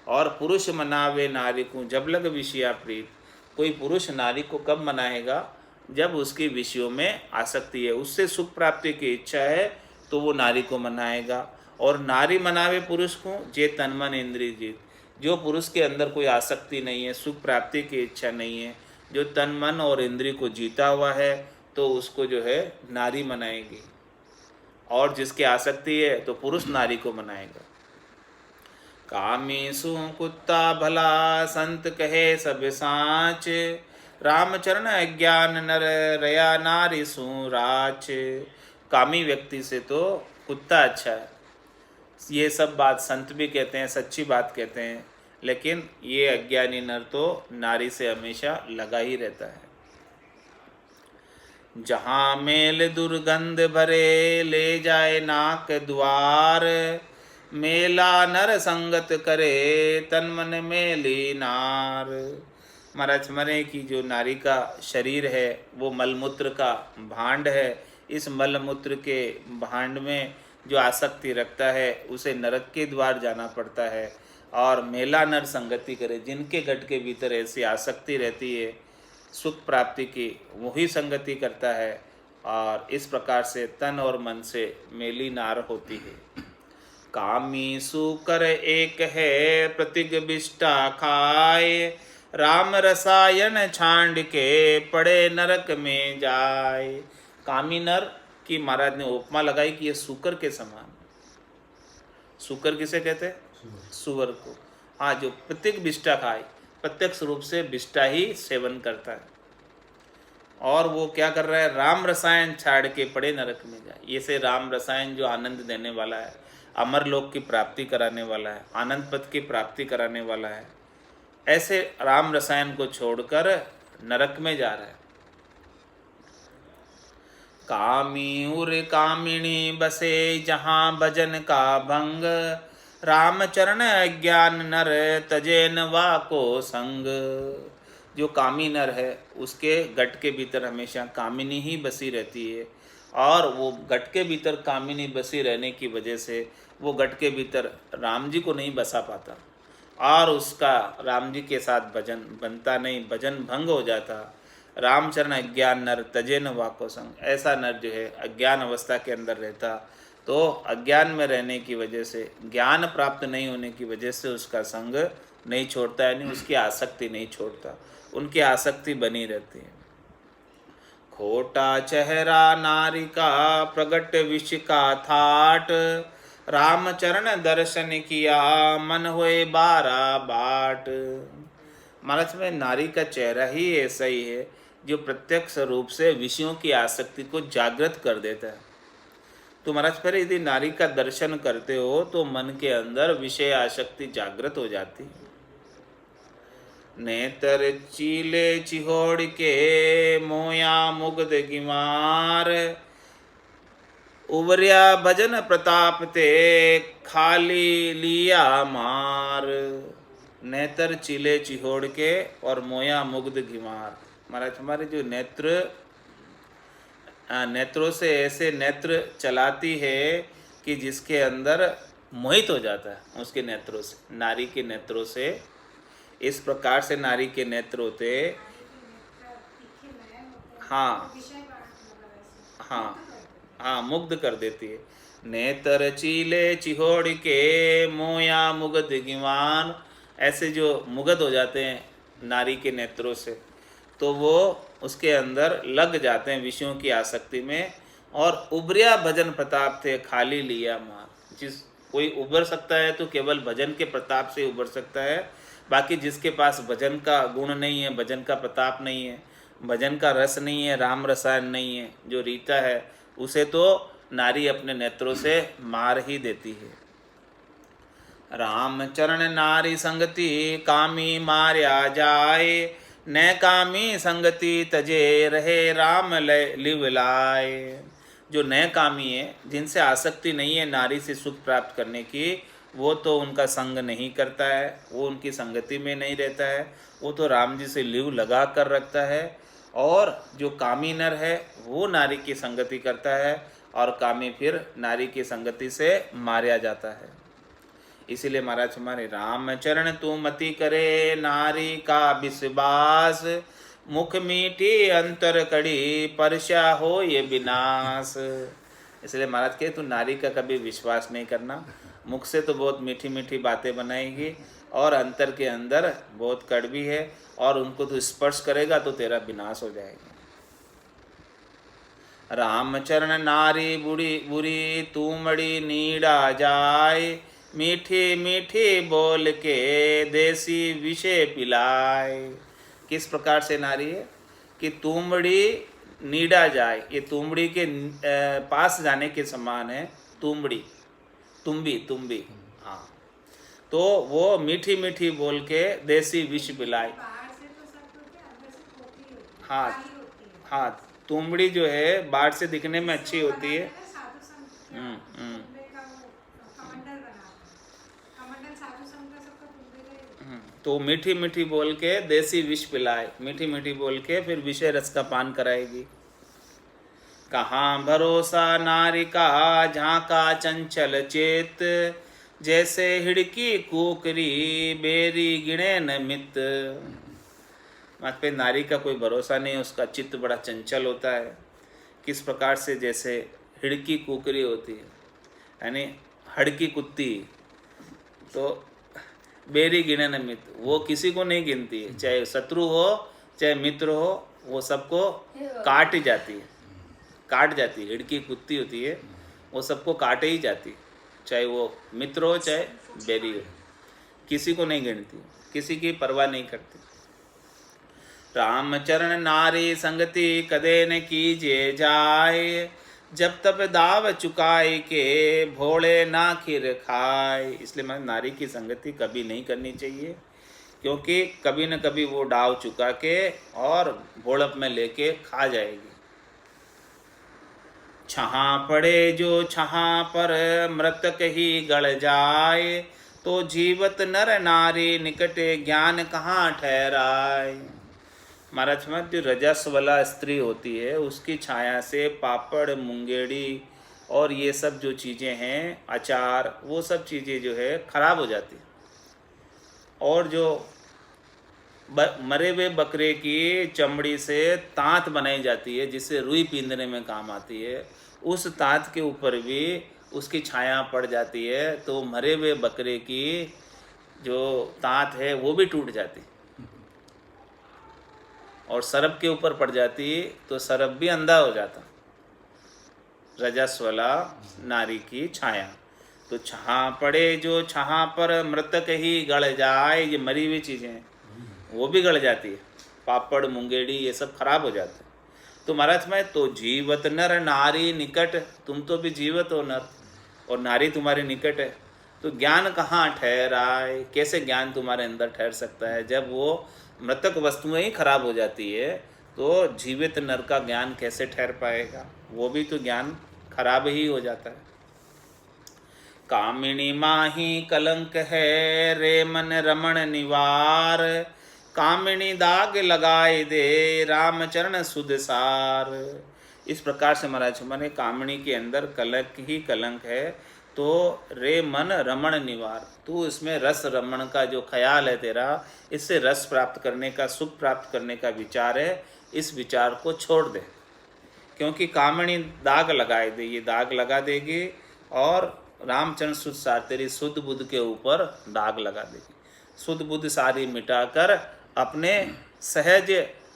और पुरुष मनावे नारी को जब लग विषया प्रीत। कोई पुरुष नारी को कब मनाएगा? जब उसकी विषयों में आसक्ति है, उससे सुख प्राप्ति की इच्छा है, तो वो नारी को मनाएगा। और नारी मनावे पुरुष को जे तन मन इंद्रिय जीत। जो पुरुष के अंदर कोई आसक्ति नहीं है, सुख प्राप्ति की इच्छा नहीं है, जो तन मन और इंद्रिय को जीता हुआ है, तो उसको जो है नारी मनाएगी। और जिसकी आसक्ति है तो पुरुष नारी को मनाएगा। कामीसु कुत्ता भला संत कहे सब साच, रामचरण अज्ञान नर रया नारी सु राच। कामी व्यक्ति से तो कुत्ता अच्छा है, ये सब बात संत भी कहते हैं, सच्ची बात कहते हैं, लेकिन ये अज्ञानी नर तो नारी से हमेशा लगा ही रहता है। जहाँ मेल दुर्गंध भरे ले जाए नाक द्वार, मेला नर संगत करे तन मन मेली नार। महाराज मरे की जो नारी का शरीर है वो मलमूत्र का भांड है। इस मलमूत्र के भांड में जो आसक्ति रखता है उसे नरक के द्वार जाना पड़ता है। और मेला नर संगति करे, जिनके गट के भीतर ऐसी आसक्ति रहती है सुख प्राप्ति की, वही संगति करता है। और इस प्रकार से तन और मन से मेली नार होती है। कामी सुकर एक है प्रतिग बिष्टा खाए, राम रसायन छांड के पड़े नरक में जाए। कामी नर की महाराज ने उपमा लगाई कि ये सुकर के समान। सुकर किसे कहते हैं? सुअर को। हाँ, जो प्रतिग बिष्टा खाए, प्रत्यक्ष रूप से बिष्टा ही सेवन करता है, और वो क्या कर रहा है? राम रसायन छाड़ के पड़े नरक में जाए। ये से राम रसायन जो आनंद देने वाला है, अमर लोक की प्राप्ति कराने वाला है, आनंद पद की प्राप्ति कराने वाला है, ऐसे राम रसायन को छोड़कर नरक में जा रहा है। कामी उर कामिनी बसे जहाँ भजन का भंग, रामचरण अज्ञान नर तजेन वा को संग। जो कामी नर है उसके गट के भीतर हमेशा कामिनी ही बसी रहती है, और वो गट के भीतर कामिनी बसी रहने की वजह से वो गट के भीतर राम जी को नहीं बसा पाता, और उसका राम जी के साथ भजन बनता नहीं, भजन भंग हो जाता। रामचरण अज्ञान नर तजेन वाको संग। ऐसा नर जो है अज्ञान अवस्था के अंदर रहता, तो अज्ञान में रहने की वजह से, ज्ञान प्राप्त नहीं होने की वजह से उसका संग नहीं छोड़ता, यानी उसकी आसक्ति नहीं छोड़ता, उनकी आसक्ति बनी रहती है। खोटा चेहरा नारी का प्रगट विष का थाट, रामचरण दर्शन किया मन होए बारा बाट। महाराज में नारी का चेहरा ही ऐसा ही है जो प्रत्यक्ष रूप से विषयों की आसक्ति को जागृत कर देता है। तो महाराज फिर यदि नारी का दर्शन करते हो तो मन के अंदर विषय आसक्ति जागृत हो जाती है। नेतर चीले चिहोड़ के मोया मुग्ध गिमार, उबरिया भजन प्रताप ते खाली लिया मार। नेत्र चीले चिहोड़ के और मोया मुग्ध घिमार। महाराज हमारे जो नेत्रों से ऐसे नेत्र चलाती है कि जिसके अंदर मोहित हो जाता है उसके नेत्रों से, नारी के नेत्रों से। इस प्रकार से नारी के नेत्र होते। हाँ हाँ हाँ, मुग्ध कर देती है। नेत्र चीले चिहोड़ के मोया मुग्ध गिवान, ऐसे जो मुग्ध हो जाते हैं नारी के नेत्रों से, तो वो उसके अंदर लग जाते हैं विषयों की आसक्ति में। और उबरिया भजन प्रताप थे खाली लिया मार, जिस कोई उबर सकता है तो केवल भजन के प्रताप से उबर सकता है। बाकी जिसके पास भजन का गुण नहीं है, भजन का प्रताप नहीं है, भजन का रस नहीं है, राम रसायन नहीं है, जो रीता है, उसे तो नारी अपने नेत्रों से मार ही देती है। राम चरण नारी संगति कामी मार्या जाए, न कामी संगति तजे रहे राम लिव लाए। जो नए कामी है, जिनसे आसक्ति नहीं है नारी से सुख प्राप्त करने की, वो तो उनका संग नहीं करता है, वो उनकी संगति में नहीं रहता है, वो तो राम जी से लिव लगा कर रखता है। और जो कामी नर है वो नारी की संगति करता है, और कामी फिर नारी की संगति से मारा जाता है। इसीलिए महाराज हमारे राम चरण तू मति करे नारी का विश्वास, मुख मीठी अंतर कड़ी परशा हो ये विनाश। इसलिए महाराज के तू नारी का कभी विश्वास नहीं करना, मुख से तो बहुत मीठी मीठी बातें बनाएगी और अंतर के अंदर बहुत कड़वी है, और उनको तू स्पर्श करेगा तो तेरा विनाश हो जाएगा। रामचरण नारी बुरी बुरी तूमड़ी नीड़ा जाए, मीठी मीठी बोल के देसी विषय पिलाए। किस प्रकार से नारी है कि तुमड़ी नीड़ा जाए, ये तुमड़ी के पास जाने के समान है। तुमड़ी, तुम्बी, तुम्बी, हाँ, तो वो मीठी मीठी बोल के देसी विष पिलाए। हाँ हाँ, तुमड़ी जो है बाहर से दिखने में अच्छी होती है। तो मीठी मीठी बोल के देसी विष पिलाए, मीठी मीठी बोल के फिर विषय रस का पान कराएगी। कहाँ भरोसा नारी का झांका चंचल चेत, जैसे हिड़की कुकरी बेरी गिणे न मित। मत पे नारी का कोई भरोसा नहीं, उसका चित्त बड़ा चंचल होता है। किस प्रकार से, जैसे हिड़की कुकरी होती है, यानी हड़की कुत्ती, तो बेरी गिणे न मित, वो किसी को नहीं गिनती है, चाहे शत्रु हो चाहे मित्र हो, वो सबको काट ही जाती है, काट जाती है। हिड़की कुत्ती होती है, वो सबको काटे ही जाती है, चाहे वो मित्र हो चाहे बेरी हो, किसी को नहीं गिनती, किसी की परवाह नहीं करती। रामचरण नारी संगति कदे न कीजिए जाए, जब तब दाव चुकाए के भोले ना खीर खाए। इसलिए मैं नारी की संगति कभी नहीं करनी चाहिए, क्योंकि कभी न कभी वो डाव चुका के और भोड़प में लेके खा जाएगी। छहाँ पड़े जो छहाँ पर मृतक ही गड़ जाए, तो जीवत नर नारी निकटे ज्ञान कहाँ ठहराए। महाराज में जो रजस्वला स्त्री होती है, उसकी छाया से पापड़, मुंगेड़ी और ये सब जो चीज़ें हैं, अचार, वो सब चीज़ें जो है खराब हो जाती है। और जो मरे हुए बकरे की चमड़ी से तांत बनाई जाती है, जिससे रुई पींदने में काम आती है, उस तांत के ऊपर भी उसकी छाया पड़ जाती है, तो मरे हुए बकरे की जो तांत है वो भी टूट जाती है। और सरब के ऊपर पड़ जाती तो सरब भी अंधा हो जाता। रजस्वला नारी की छाया, तो छहाँ पड़े जो छहाँ पर मृतक ही गड़ जाए, ये मरी हुई चीज़ें हैं वो भी गड़ जाती है, पापड़, मुंगेड़ी, ये सब खराब हो जाते हैं। तो महाराज में तो जीवत नर नारी निकट, तुम तो भी जीवत हो नर, और नारी तुम्हारे निकट है, तो ज्ञान कहाँ ठहराए। कैसे ज्ञान तुम्हारे अंदर ठहर सकता है, जब वो मृतक वस्तुएं ही खराब हो जाती है, तो जीवित नर का ज्ञान कैसे ठहर पाएगा, वो भी तो ज्ञान खराब ही हो जाता है। कामिनी माही कलंक है रे मन रमण निवार, कामिनी दाग लगाए दे रामचरण सुदसार। इस प्रकार से महाराज माने कामिनी के अंदर कलंक ही कलंक है, तो रे मन रमण निवार, तू इसमें रस रमण का जो ख्याल है तेरा, इससे रस प्राप्त करने का, सुख प्राप्त करने का विचार है, इस विचार को छोड़ दे। क्योंकि कामणी दाग लगाए दे, ये दाग लगा देगी और रामचंद्र सुध सार तेरी शुद्ध बुद्ध के ऊपर दाग लगा देगी। शुद्ध बुद्ध सारी मिटाकर अपने सहज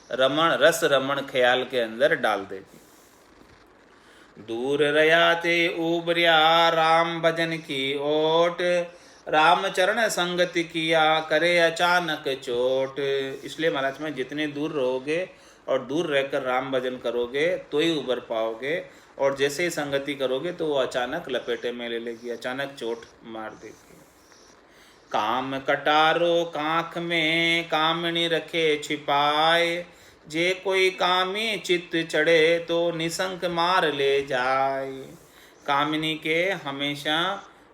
रमण रस रमण ख्याल के अंदर डाल देगी। दूर रयाते उबरिया राम भजन की ओट, राम चरण संगति किया करे अचानक चोट। इसलिए महाराज में जितने दूर रहोगे और दूर रहकर राम भजन करोगे तो ही उबर पाओगे, और जैसे ही संगति करोगे तो वो अचानक लपेटे में ले लेगी, अचानक चोट मार देगी। काम कटारो कांख में कामनी रखे छिपाए, जे कोई कामी चित्त चढ़े तो निसंक मार ले जाए। कामिनी के हमेशा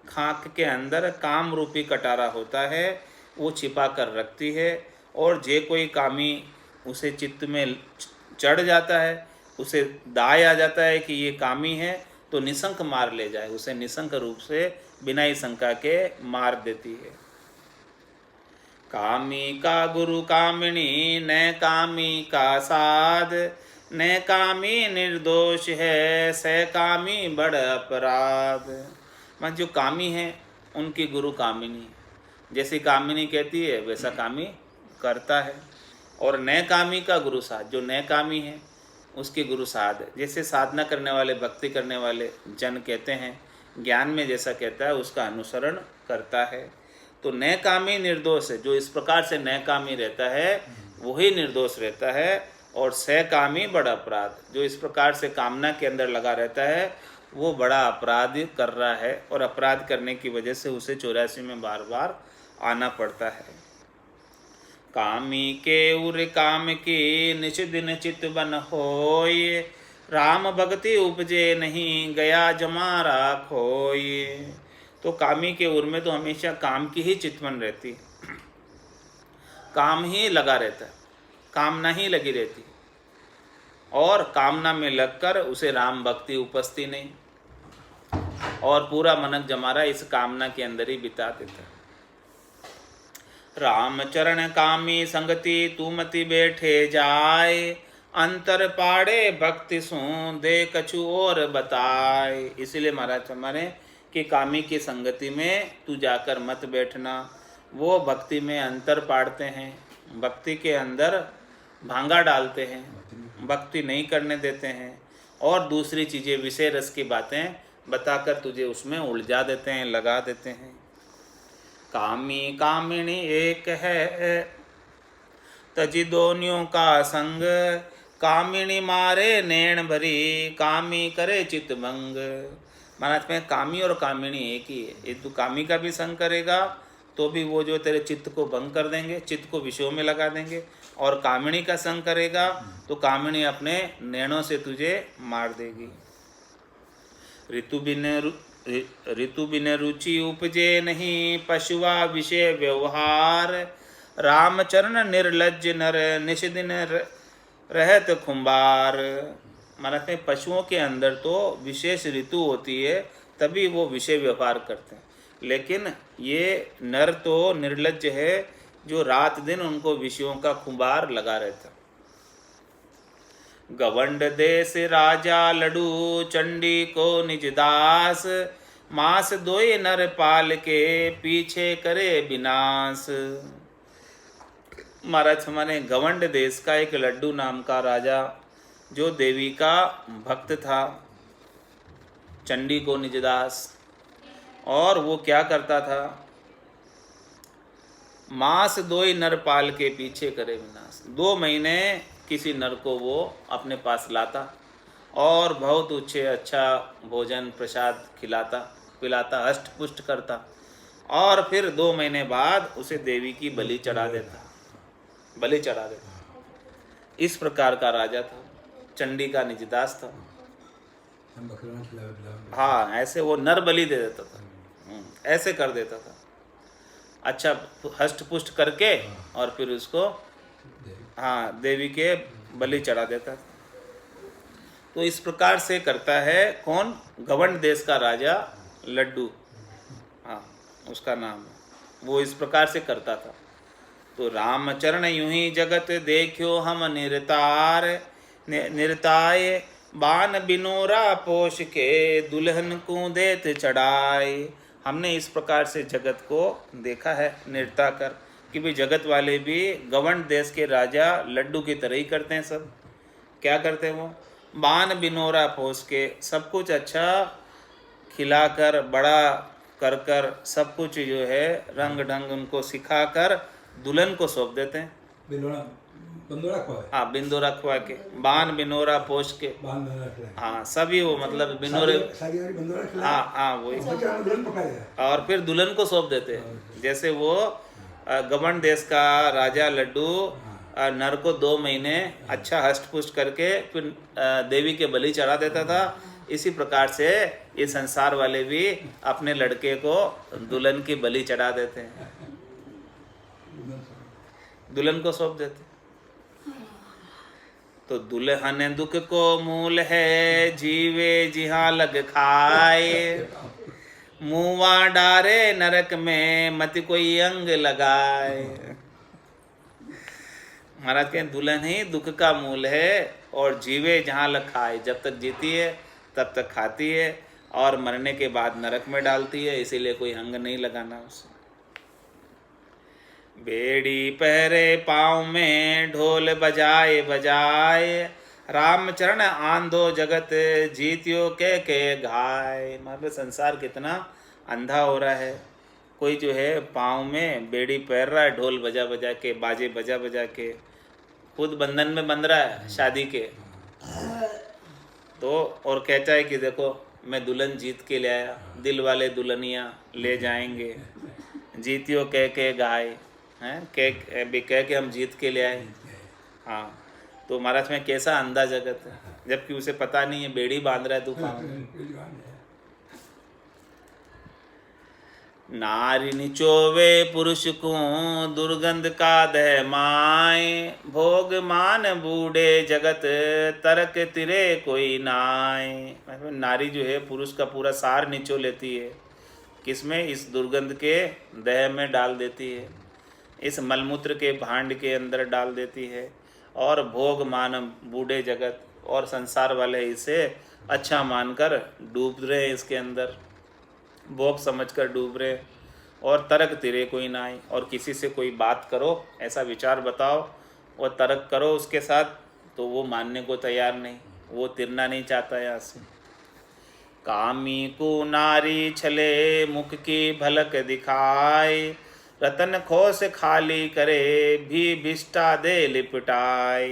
खाक के अंदर काम रूपी कटारा होता है, वो छिपा कर रखती है, और जे कोई कामी उसे चित्त में चढ़ जाता है, उसे दाय आ जाता है कि ये कामी है, तो निसंक मार ले जाए, उसे निसंक रूप से बिना ही शंका के मार देती है। कामी का गुरु कामिनी न कामी का साध, न कामी निर्दोष है सह कामी बड़ अपराध। मैं जो कामी है उनकी गुरु कामिनी, जैसी कामिनी कहती है वैसा कामी करता है। और नए कामी का गुरु साध, जो नए कामी है उसके गुरु साध, जैसे साधना करने वाले भक्ति करने वाले जन कहते हैं, ज्ञान में जैसा कहता है उसका अनुसरण करता है। तो नए कामी निर्दोष है, जो इस प्रकार से नए कामी रहता है वही निर्दोष रहता है। और सह कामी बड़ा अपराध, जो इस प्रकार से कामना के अंदर लगा रहता है वो बड़ा अपराध कर रहा है, और अपराध करने की वजह से उसे 84 में बार बार आना पड़ता है। कामी के उर काम की निच दिन चित बन होय, राम भक्ति उपजे नहीं गया जमारा खोय। तो कामी के उर में तो हमेशा काम की ही चितवन रहती है, काम ही लगा रहता है, कामना ही लगी रहती है, और कामना में लगकर उसे राम भक्ति उपजती नहीं, और पूरा मनक जमारा इस कामना के अंदर ही बिता देता है। राम चरण कामी संगति तुमति बैठे जाए, अंतर पाड़े भक्ति सु दे कछु और बताए। इसलिए महाराज हमारे कि कामी की संगति में तू जाकर मत बैठना, वो भक्ति में अंतर पाड़ते हैं, भक्ति के अंदर भांगा डालते हैं, भक्ति नहीं करने देते हैं, और दूसरी चीज़ें विषय रस की बातें बताकर तुझे उसमें उलझा देते हैं, लगा देते हैं। कामी कामिनी एक है तजी दोनियों का संग, कामिनी मारे नैन भरी कामी करे चित भंग। महाराज में कामी और कामिनी एक ही है, ये तू कामी का भी संग करेगा तो भी वो जो तेरे चित्त को भंग कर देंगे, चित्त को विषयों में लगा देंगे, और कामिनी का संग करेगा तो कामिनी अपने नैनों से तुझे मार देगी। ऋतु बिन रुचि उपजे नहीं पशुआ विषय व्यवहार, रामचरण निर्लज नर निश दिन रहत खुम्बार। महाराज में पशुओं के अंदर तो विशेष ऋतु होती है तभी वो विषय व्यवहार करते हैं, लेकिन ये नर तो निर्लज है जो रात दिन उनको विषयों का खुम्बार लगा रहता। गवंड देश राजा लडू चंडी को निज दास, मास दोय नर पाल के पीछे करे विनाश। महाराज हमारे गवंड देश का एक लड्डू नाम का राजा जो देवी का भक्त था, चंडी को निजदास, और वो क्या करता था, मास दोय नर पाल के पीछे करे विनाश। 2 महीने किसी नर को वो अपने पास लाता और बहुत अच्छा भोजन प्रसाद खिलाता पिलाता, हष्ट पुष्ट करता, और फिर 2 महीने बाद उसे देवी की बलि चढ़ा देता। इस प्रकार का राजा था, चंडी का निजदास था। हाँ, ऐसे वो नर बलि दे देता था, ऐसे कर देता था, अच्छा हष्ट पुष्ट करके, और फिर उसको हाँ देवी के बलि चढ़ा देता था। तो इस प्रकार से करता है कौन, गवंड देश का राजा लड्डू, हाँ उसका नाम है। वो इस प्रकार से करता था। तो रामचरण यूं ही जगत देखियो हम निरतार, निरताय बान बिनोरा पोष के दुल्हन को देत चढ़ाए। हमने इस प्रकार से जगत को देखा है निरता कर कि भाई जगत वाले भी गवंड देश के राजा लड्डू की तरह ही करते हैं। सब क्या करते हैं? वो बान बिनोरा पोष के सब कुछ अच्छा खिलाकर बड़ा कर कर सब कुछ जो है रंग ढंग उनको सिखाकर दुल्हन को सौंप देते हैं। हाँ बिंदोरा खुआ के, बान बिनोरा पोष के, हाँ सभी वो मतलब बिनोरे, हाँ हाँ वही, और फिर दुल्हन को सौंप देते हैं। जैसे वो गवंड देश का राजा लड्डू नर को 2 महीने अच्छा हष्ट पुष्ट करके फिर देवी के बलि चढ़ा देता था। इसी प्रकार से ये संसार वाले भी अपने लड़के को दुल्हन की बलि चढ़ा देते हैं, दुल्हन को सौंप देते। तो दुल्हन दुख को मूल है, जीवे जिहाँ लग खाए, मुँवा डारे नरक में मत कोई अंग लगाए। महाराज कहें दुल्हन ही दुख का मूल है और जीवे जहाँ लग खाए, जब तक जीती है तब तक खाती है और मरने के बाद नरक में डालती है, इसीलिए कोई अंग नहीं लगाना उसे। बेड़ी पहरे पाँव में ढोल बजाए बजाए, रामचरण आंधो जगत जीतियो के घाय। मतलब संसार कितना अंधा हो रहा है। कोई जो है पाँव में बेड़ी पहन रहा है, ढोल बजा बजा के, बाजे बजा बजा के, खुद बंधन में बंध रहा है शादी के, तो और कहता है कि देखो मैं दुल्हन जीत के ले आया, दिल वाले दुल्हनिया ले जाएंगे, जीतियो कह के गाय हैं, कह के हम जीत के ले आए। हाँ तो महाराज में कैसा अंधा जगत है, जबकि उसे पता नहीं है बेड़ी बांध रहा है तूफान। नारी निचोवे पुरुष को दुर्गंध का दह माए, भोग मान बूढ़े जगत तरक तिरे कोई नाय। नारी जो है पुरुष का पूरा सार निचो लेती है, किसमें? इस दुर्गंध के दह में डाल देती है, इस मलमूत्र के भांड के अंदर डाल देती है। और भोग मान बूढ़े जगत, और संसार वाले इसे अच्छा मानकर डूब रहे हैं इसके अंदर, भोग समझकर डूब रहे। और तर्क तिरे कोई ना आए, और किसी से कोई बात करो, ऐसा विचार बताओ और तर्क करो उसके साथ, तो वो मानने को तैयार नहीं, वो तिरना नहीं चाहता यहाँ से। कामी को नारी छले मुख की भलक दिखाए, रतन खोस खाली करे भी भिष्टा दे लिपटाए।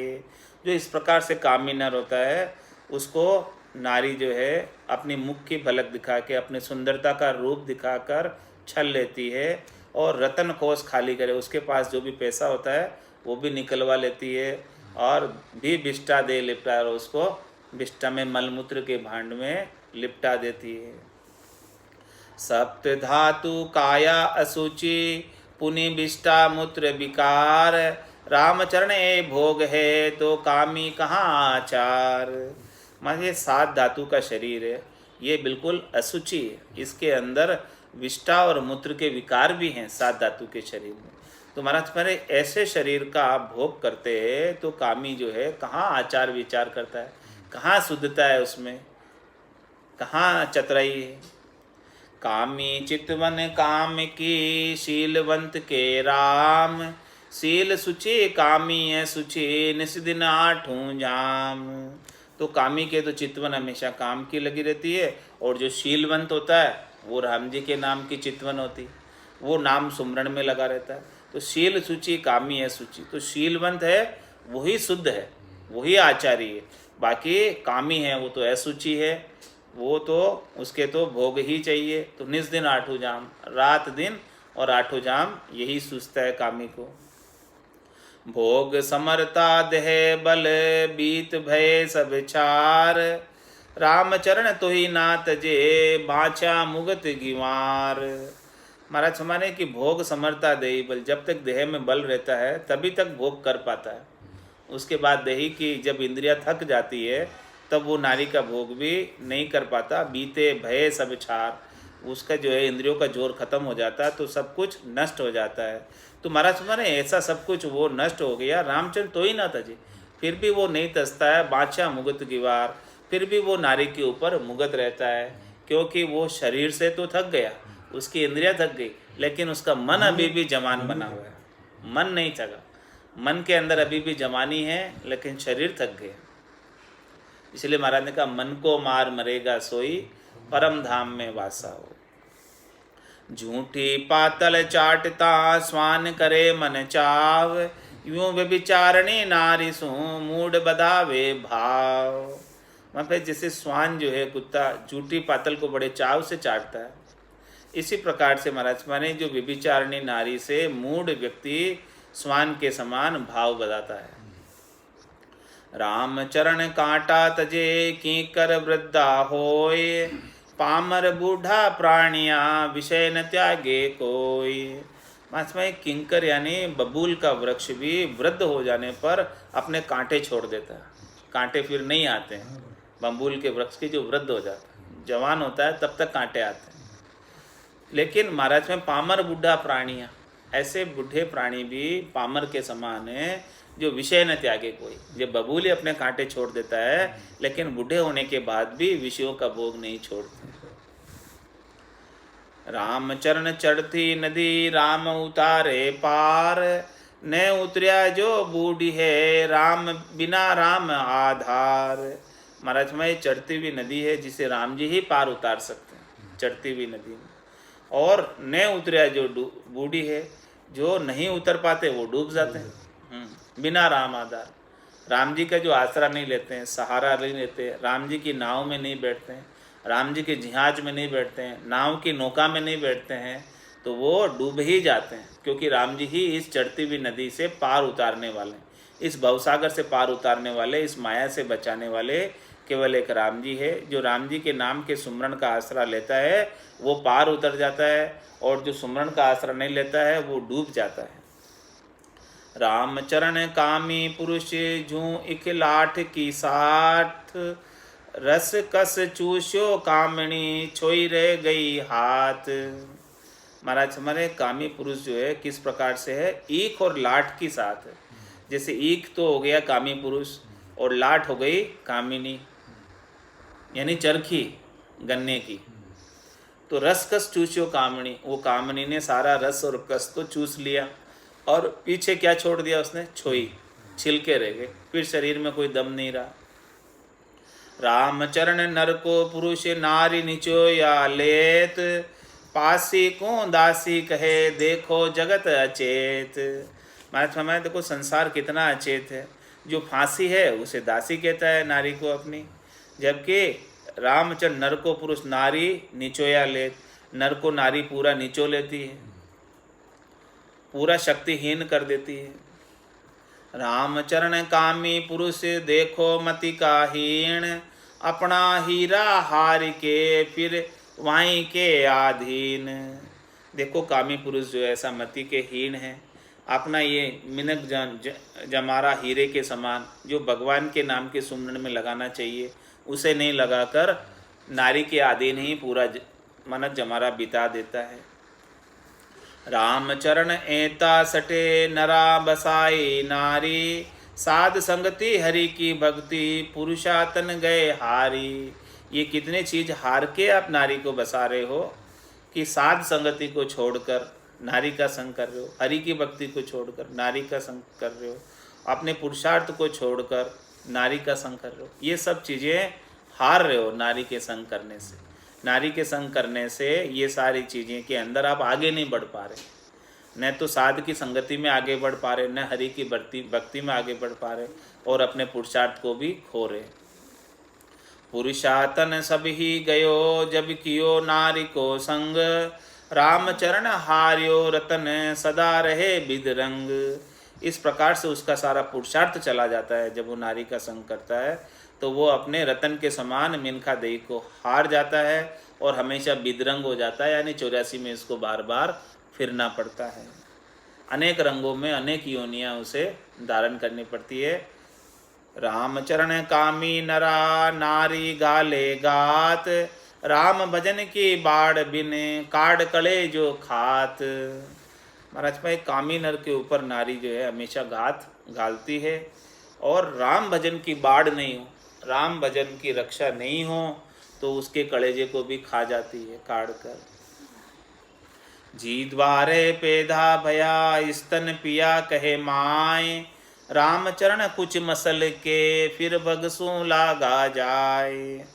जो इस प्रकार से कामी नर होता है उसको नारी जो है अपनी मुख की भलक दिखा के, अपनी सुंदरता का रूप दिखाकर छल लेती है, और रतन कोष खाली करे, उसके पास जो भी पैसा होता है वो भी निकलवा लेती है, और भी बिष्टा दे लिपटा, और उसको बिष्टा में मलमूत्र के भांड में लिपटा देती है। सप्त धातु काया असुचि पुनि बिष्टा मूत्र विकार, रामचरण ए भोग है तो कामी कहाँ आचार। मतलब ये 7 धातु का शरीर है, ये बिल्कुल असुचि है, इसके अंदर विष्ठा और मूत्र के विकार भी हैं 7 धातु के शरीर में। तो महाराज मेरे ऐसे शरीर का भोग करते हैं तो कामी जो है कहाँ आचार विचार करता है, कहाँ शुद्धता है उसमें, कहाँ चतुराई है। कामी चितवन काम की शीलवंत के राम, शील सुचि कामी है सुचि निस्दिन आठूं जाम। तो कामी के तो चितवन हमेशा काम की लगी रहती है, और जो शीलवंत होता है वो राम जी के नाम की चितवन होती, वो नाम सुमरण में लगा रहता है। तो शील सूची कामी है सूची, तो शीलवंत है वही शुद्ध है, वही आचारी है। बाकी कामी है वो तो असुचि है, वो तो उसके तो भोग ही चाहिए। तो निस दिन आठों जाम, रात दिन और आठों जाम यही सुझता है कामी को। भोग समरता देह बल बीत भय सब छार, रामचरण तो ही नात जे बाचा मुगत गिवार। महाराज हमारे कि भोग समरता देही बल, जब तक देह में बल रहता है तभी तक भोग कर पाता है। उसके बाद देही की जब इंद्रियां थक जाती है तब वो नारी का भोग भी नहीं कर पाता। बीते भय सब छार, उसका जो है इंद्रियों का जोर खत्म हो जाता है, तो सब कुछ नष्ट हो जाता है। तो महाराज माने ऐसा सब कुछ वो नष्ट हो गया, रामचंद्र तो ही ना था जी, फिर भी वो नहीं तसता है, बादशाह मुगत गिवार, फिर भी वो नारी के ऊपर मुगत रहता है, क्योंकि वो शरीर से तो थक गया, उसकी इंद्रियां थक गई, लेकिन उसका मन अभी भी जवान बना हुआ है, मन नहीं थका, मन के अंदर अभी भी जवानी है, लेकिन शरीर थक गया। इसलिए महाराज ने कहा मन को मार मरेगा सोई, परम धाम में वासा हो। झूठी पातल चाटता स्वान करे मन चाव, यूं व्यभिचारणी नारी सु मूड बधावे भाव। मतलब जैसे स्वान जो है कुत्ता झूठी पातल को बड़े चाव से चाटता है, इसी प्रकार से महाराज माने जो व्यभिचारणी नारी से मूड व्यक्ति स्वान के समान भाव बधाता है। राम चरण कांटा तजे कीकर वृद्धा होय, पामर बूढ़ा प्राणिया विषय न त्यागे कोई। में किंकर यानी बबूल का वृक्ष भी वृद्ध हो जाने पर अपने कांटे छोड़ देता है, कांटे फिर नहीं आते हैं। बबूल के वृक्ष की जो वृद्ध हो जाता है, जवान होता है तब तक कांटे आते हैं, लेकिन महाराज में पामर बूढ़ा प्राणियाँ, ऐसे बूढ़े प्राणी भी पामर के समान है जो विषय न त्यागे कोई। जब बबूल अपने कांटे छोड़ देता है, लेकिन बूढ़े होने के बाद भी विषयों का भोग नहीं छोड़ते। राम चरण चढ़ती नदी राम उतारे पार, न उतरिया जो बूढ़ी है राम बिना राम आधार। महाराज में चढ़ती हुई नदी है जिसे राम जी ही पार उतार सकते हैं, चढ़ती हुई नदी में। और न उतरिया जो बूढ़ी है, जो नहीं उतर पाते वो डूब जाते हैं बिना राम आधार। राम जी का जो आसरा नहीं लेते हैं, सहारा नहीं लेते, राम जी की नाव में नहीं बैठते हैं, राम जी के जहाज में नहीं बैठते हैं, नाव की नौका में नहीं बैठते हैं, तो वो डूब ही जाते हैं, क्योंकि राम जी ही इस चढ़ती हुई नदी से पार उतारने वाले, इस भवसागर से पार उतारने वाले, इस माया से बचाने वाले केवल एक राम जी है। जो राम जी के नाम के सुमरण का आसरा लेता है वो पार उतर जाता है, और जो सुमरण का आसरा नहीं लेता है वो डूब जाता है। राम चरण कामी पुरुष जूं इक लाठ की साठ, रस कस चूस्यो कामणी छोई रह गई हाथ। महाराज हमारे कामी पुरुष जो है किस प्रकार से है, ईख और लाठ की साथ है। जैसे ईख तो हो गया कामी पुरुष और लाठ हो गई कामिनी, यानी चरखी गन्ने की। तो रस कस चूस्यो कामणी, वो कामनी ने सारा रस और कस तो चूस लिया, और पीछे क्या छोड़ दिया उसने, छोई, छिलके रह गए, फिर शरीर में कोई दम नहीं रहा। रामचरण नर को पुरुष नारी निचोया लेत, पासी को दासी कहे देखो जगत अचेत। मैं देखो संसार कितना अचेत है, जो फांसी है उसे दासी कहता है नारी को अपनी, जबकि रामचरण नर को पुरुष नारी निचोया लेत, नर को नारी पूरा निचो लेती है, पूरा शक्तिहीन कर देती है। रामचरण कामी पुरुष देखो मति का हीण, अपना हीरा हार के फिर वाई के आधीन। देखो कामी पुरुष जो ऐसा मति के हीन है, अपना ये मिनक जमारा हीरे के समान जो भगवान के नाम के सुमरण में लगाना चाहिए उसे नहीं लगाकर नारी के अधीन ही पूरा मनक जमारा बिता देता है। रामचरण एता सटे नरा बसाई नारी, साध संगति हरि की भक्ति पुरुषातन गए हारी। ये कितने चीज हार के आप नारी को बसा रहे हो कि साध संगति को छोड़कर नारी का संग कर रहे हो, हरि की भक्ति को छोड़कर नारी का संग कर रहे हो, अपने पुरुषार्थ को छोड़कर नारी का संग कर रहे हो। ये सब चीज़ें हार रहे हो नारी के संग करने से। नारी के संग करने से ये सारी चीज़ें के अंदर आप आगे नहीं बढ़ पा रहे, न तो साध की संगति में आगे बढ़ पा रहे, न हरि की भक्ति में आगे बढ़ पा रहे, और अपने पुरुषार्थ को भी खो रहे। पुरुषातन सब ही गयो जब कियो नारी को संग, रामचरण हार्यो रतन सदा रहे बिदरंग। इस प्रकार से उसका सारा पुरुषार्थ चला जाता है। जब वो नारी का संग करता है तो वो अपने रतन के समान मिनखा देही को हार जाता है और हमेशा बिदरंग हो जाता है, यानी 84 में इसको बार बार फिरना पड़ता है। अनेक रंगों में अनेक योनियाँ उसे धारण करनी पड़ती है। रामचरण कामी नरा नारी गाले गात, राम भजन की बाढ़ बिन काढ़ कले जो खात। महाराज भाई कामी नर के ऊपर नारी जो है हमेशा घात घालती है, और राम भजन की बाढ़ नहीं हो, राम भजन की रक्षा नहीं हो तो उसके कलेजे को भी खा जाती है काढ़ कर। जी द्वारे पेधा भया स्तन पिया कहे माय, रामचरण कुछ मसल के फिर बगसू लागा जाए।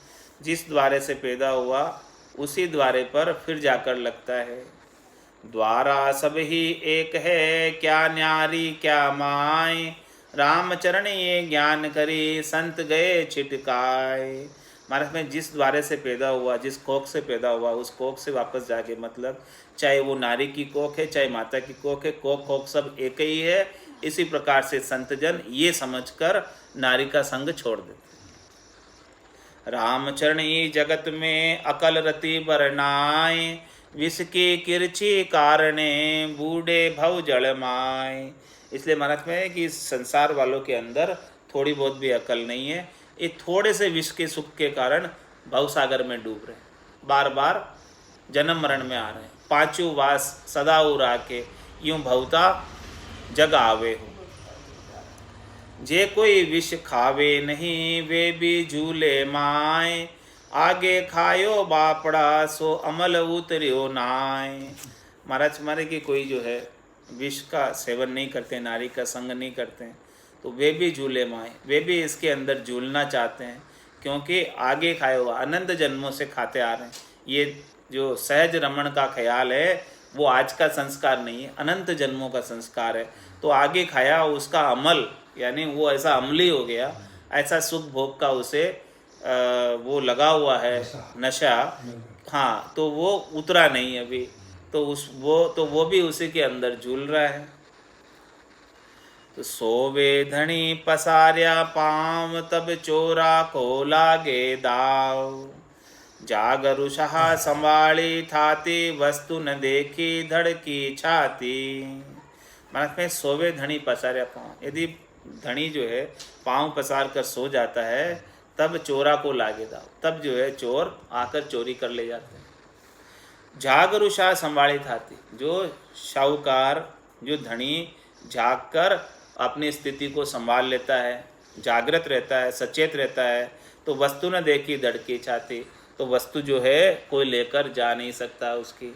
जिस द्वारे से पैदा हुआ उसी द्वारे पर फिर जाकर लगता है। द्वारा सब ही एक है क्या न्यारी क्या माय, रामचरण ये ज्ञान करी संत गए छिटकाए। महाराज में जिस द्वारे से पैदा हुआ, जिस कोख से पैदा हुआ, उस कोख से वापस जाके मतलब चाहे वो नारी की कोख है चाहे माता की कोख है, कोख कोख सब एक ही है। इसी प्रकार से संतजन ये समझकर नारी का संग छोड़ देते। रामचरण ही जगत में अकल रति बरनाए, विष की किरची कारणे बूढ़े भव जल माए। इसलिए महाराज में कि संसार वालों के अंदर थोड़ी बहुत भी अकल नहीं है, ये थोड़े से विष के सुख के कारण भवसागर में डूब रहे, बार बार जन्म मरण में आ रहे हैं। पांचों वास सदा उरा के यूं भवता जग आवे हो। जे कोई विष खावे नहीं वे भी झूले माए, आगे खायो बापड़ा सो अमल उतरियो नाय। महाराज हमारे की कोई जो है विष का सेवन नहीं करते, नारी का संग नहीं करते हैं, तो वे भी झूले माए, वे भी इसके अंदर झूलना चाहते हैं, क्योंकि आगे खाए हुआ अनंत जन्मों से खाते आ रहे हैं। ये जो सहज रमण का ख्याल है वो आज का संस्कार नहीं है, अनंत जन्मों का संस्कार है। तो आगे खाया उसका अमल, यानी वो ऐसा अमली हो गया, ऐसा सुख भोग का उसे वो लगा हुआ है नशा, हाँ, तो वो उतरा नहीं अभी, तो वो भी उसी के अंदर झूल रहा है। तो सोवे धनी पसार्या पाँव तब चोरा को लागे दाव, जागरु सहा संभाली थाती वस्तु न देखी धड़की छाती। मतलब में सोवे धनी पसार्या पाँव, यदि धनी जो है पाँव पसार कर सो जाता है तब चोरा को लागे दाव, तब जो है चोर आकर चोरी कर ले जाते हैं। जागरु शाह संभाली थाती, जो शाहूकार जो धनी जाग कर अपनी स्थिति को संभाल लेता है, जागृत रहता है, सचेत रहता है, तो वस्तु न देखी धड़की छाती, तो वस्तु जो है कोई लेकर जा नहीं सकता उसकी।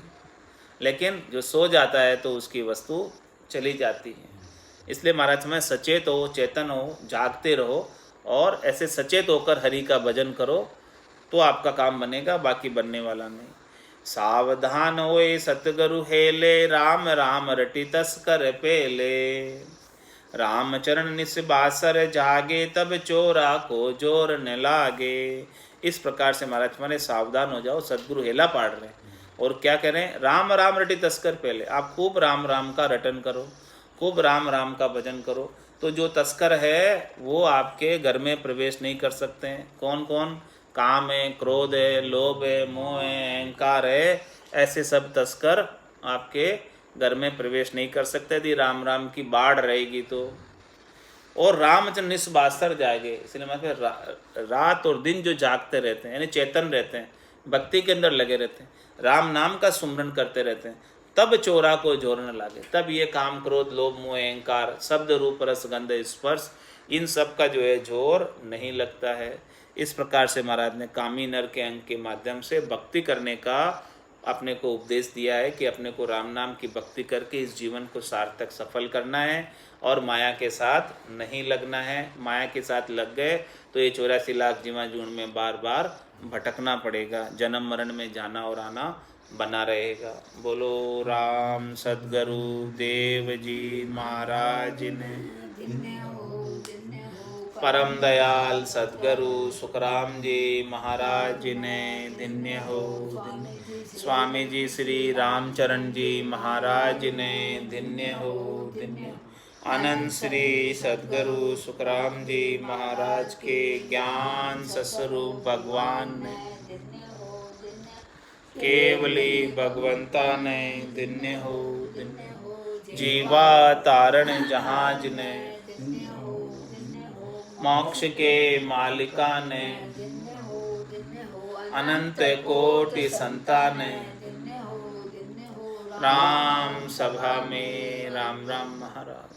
लेकिन जो सो जाता है तो उसकी वस्तु चली जाती है। इसलिए महाराज में सचेत हो, चेतन हो, जागते रहो और ऐसे सचेत होकर हरि का भजन करो तो आपका काम बनेगा, बाकी बनने वाला नहीं। सावधान होए सतगुरु हेले, राम राम रटि तस्कर पेले, रामचरण निस्बासर जागे तब चोरा को जोर न लागे। इस प्रकार से महाराज हमारे सावधान हो जाओ, सदगुरु हेला पाड़ रहे हैं और क्या करें, राम राम रटि तस्कर पहले, आप खूब राम राम का रटन करो, खूब राम राम का भजन करो, तो जो तस्कर है वो आपके घर में प्रवेश नहीं कर सकते हैं। कौन कौन? काम है, क्रोध है, लोभ है, मोह है, अहंकार है, ऐसे सब तस्कर आपके घर में प्रवेश नहीं कर सकते यदि राम राम की बाढ़ रहेगी तो। और रामचंद्र निस्बासर जागे, इसलिए मतलब रात और दिन जो जागते रहते हैं, यानी चेतन रहते हैं, भक्ति के अंदर लगे रहते हैं, राम नाम का सुमरन करते रहते हैं, तब चोरा को जोर न लागे। तब ये काम क्रोध लोभ मोह अहंकार शब्द रूप रस गंध स्पर्श इन सब का जो है जोर नहीं लगता है। इस प्रकार से महाराज ने कामी नर के अंग के माध्यम से भक्ति करने का अपने को उपदेश दिया है कि अपने को राम नाम की भक्ति करके इस जीवन को सार्थक सफल करना है और माया के साथ नहीं लगना है। माया के साथ लग गए तो ये 84 लाख जीवा जून में बार बार भटकना पड़ेगा, जन्म मरण में जाना और आना बना रहेगा। बोलो राम सद्गुरु देव जी महाराज ने, परम दयाल सद्गुरु सुखराम जी महाराज ने धन्य हो। स्वामी जी श्री रामचरण जी महाराज ने धन्य हो, धन्य। आनंद श्री सद्गुरु सुखराम जी महाराज के ज्ञान सस्वरूप भगवान ने, केवली भगवंता ने धन्य हो, धन्य हो। जीवा तारण जहाज ने, मोक्ष के मालिका ने, अनंत कोटि संतान। धन्य हो राम सभा में राम राम महाराज।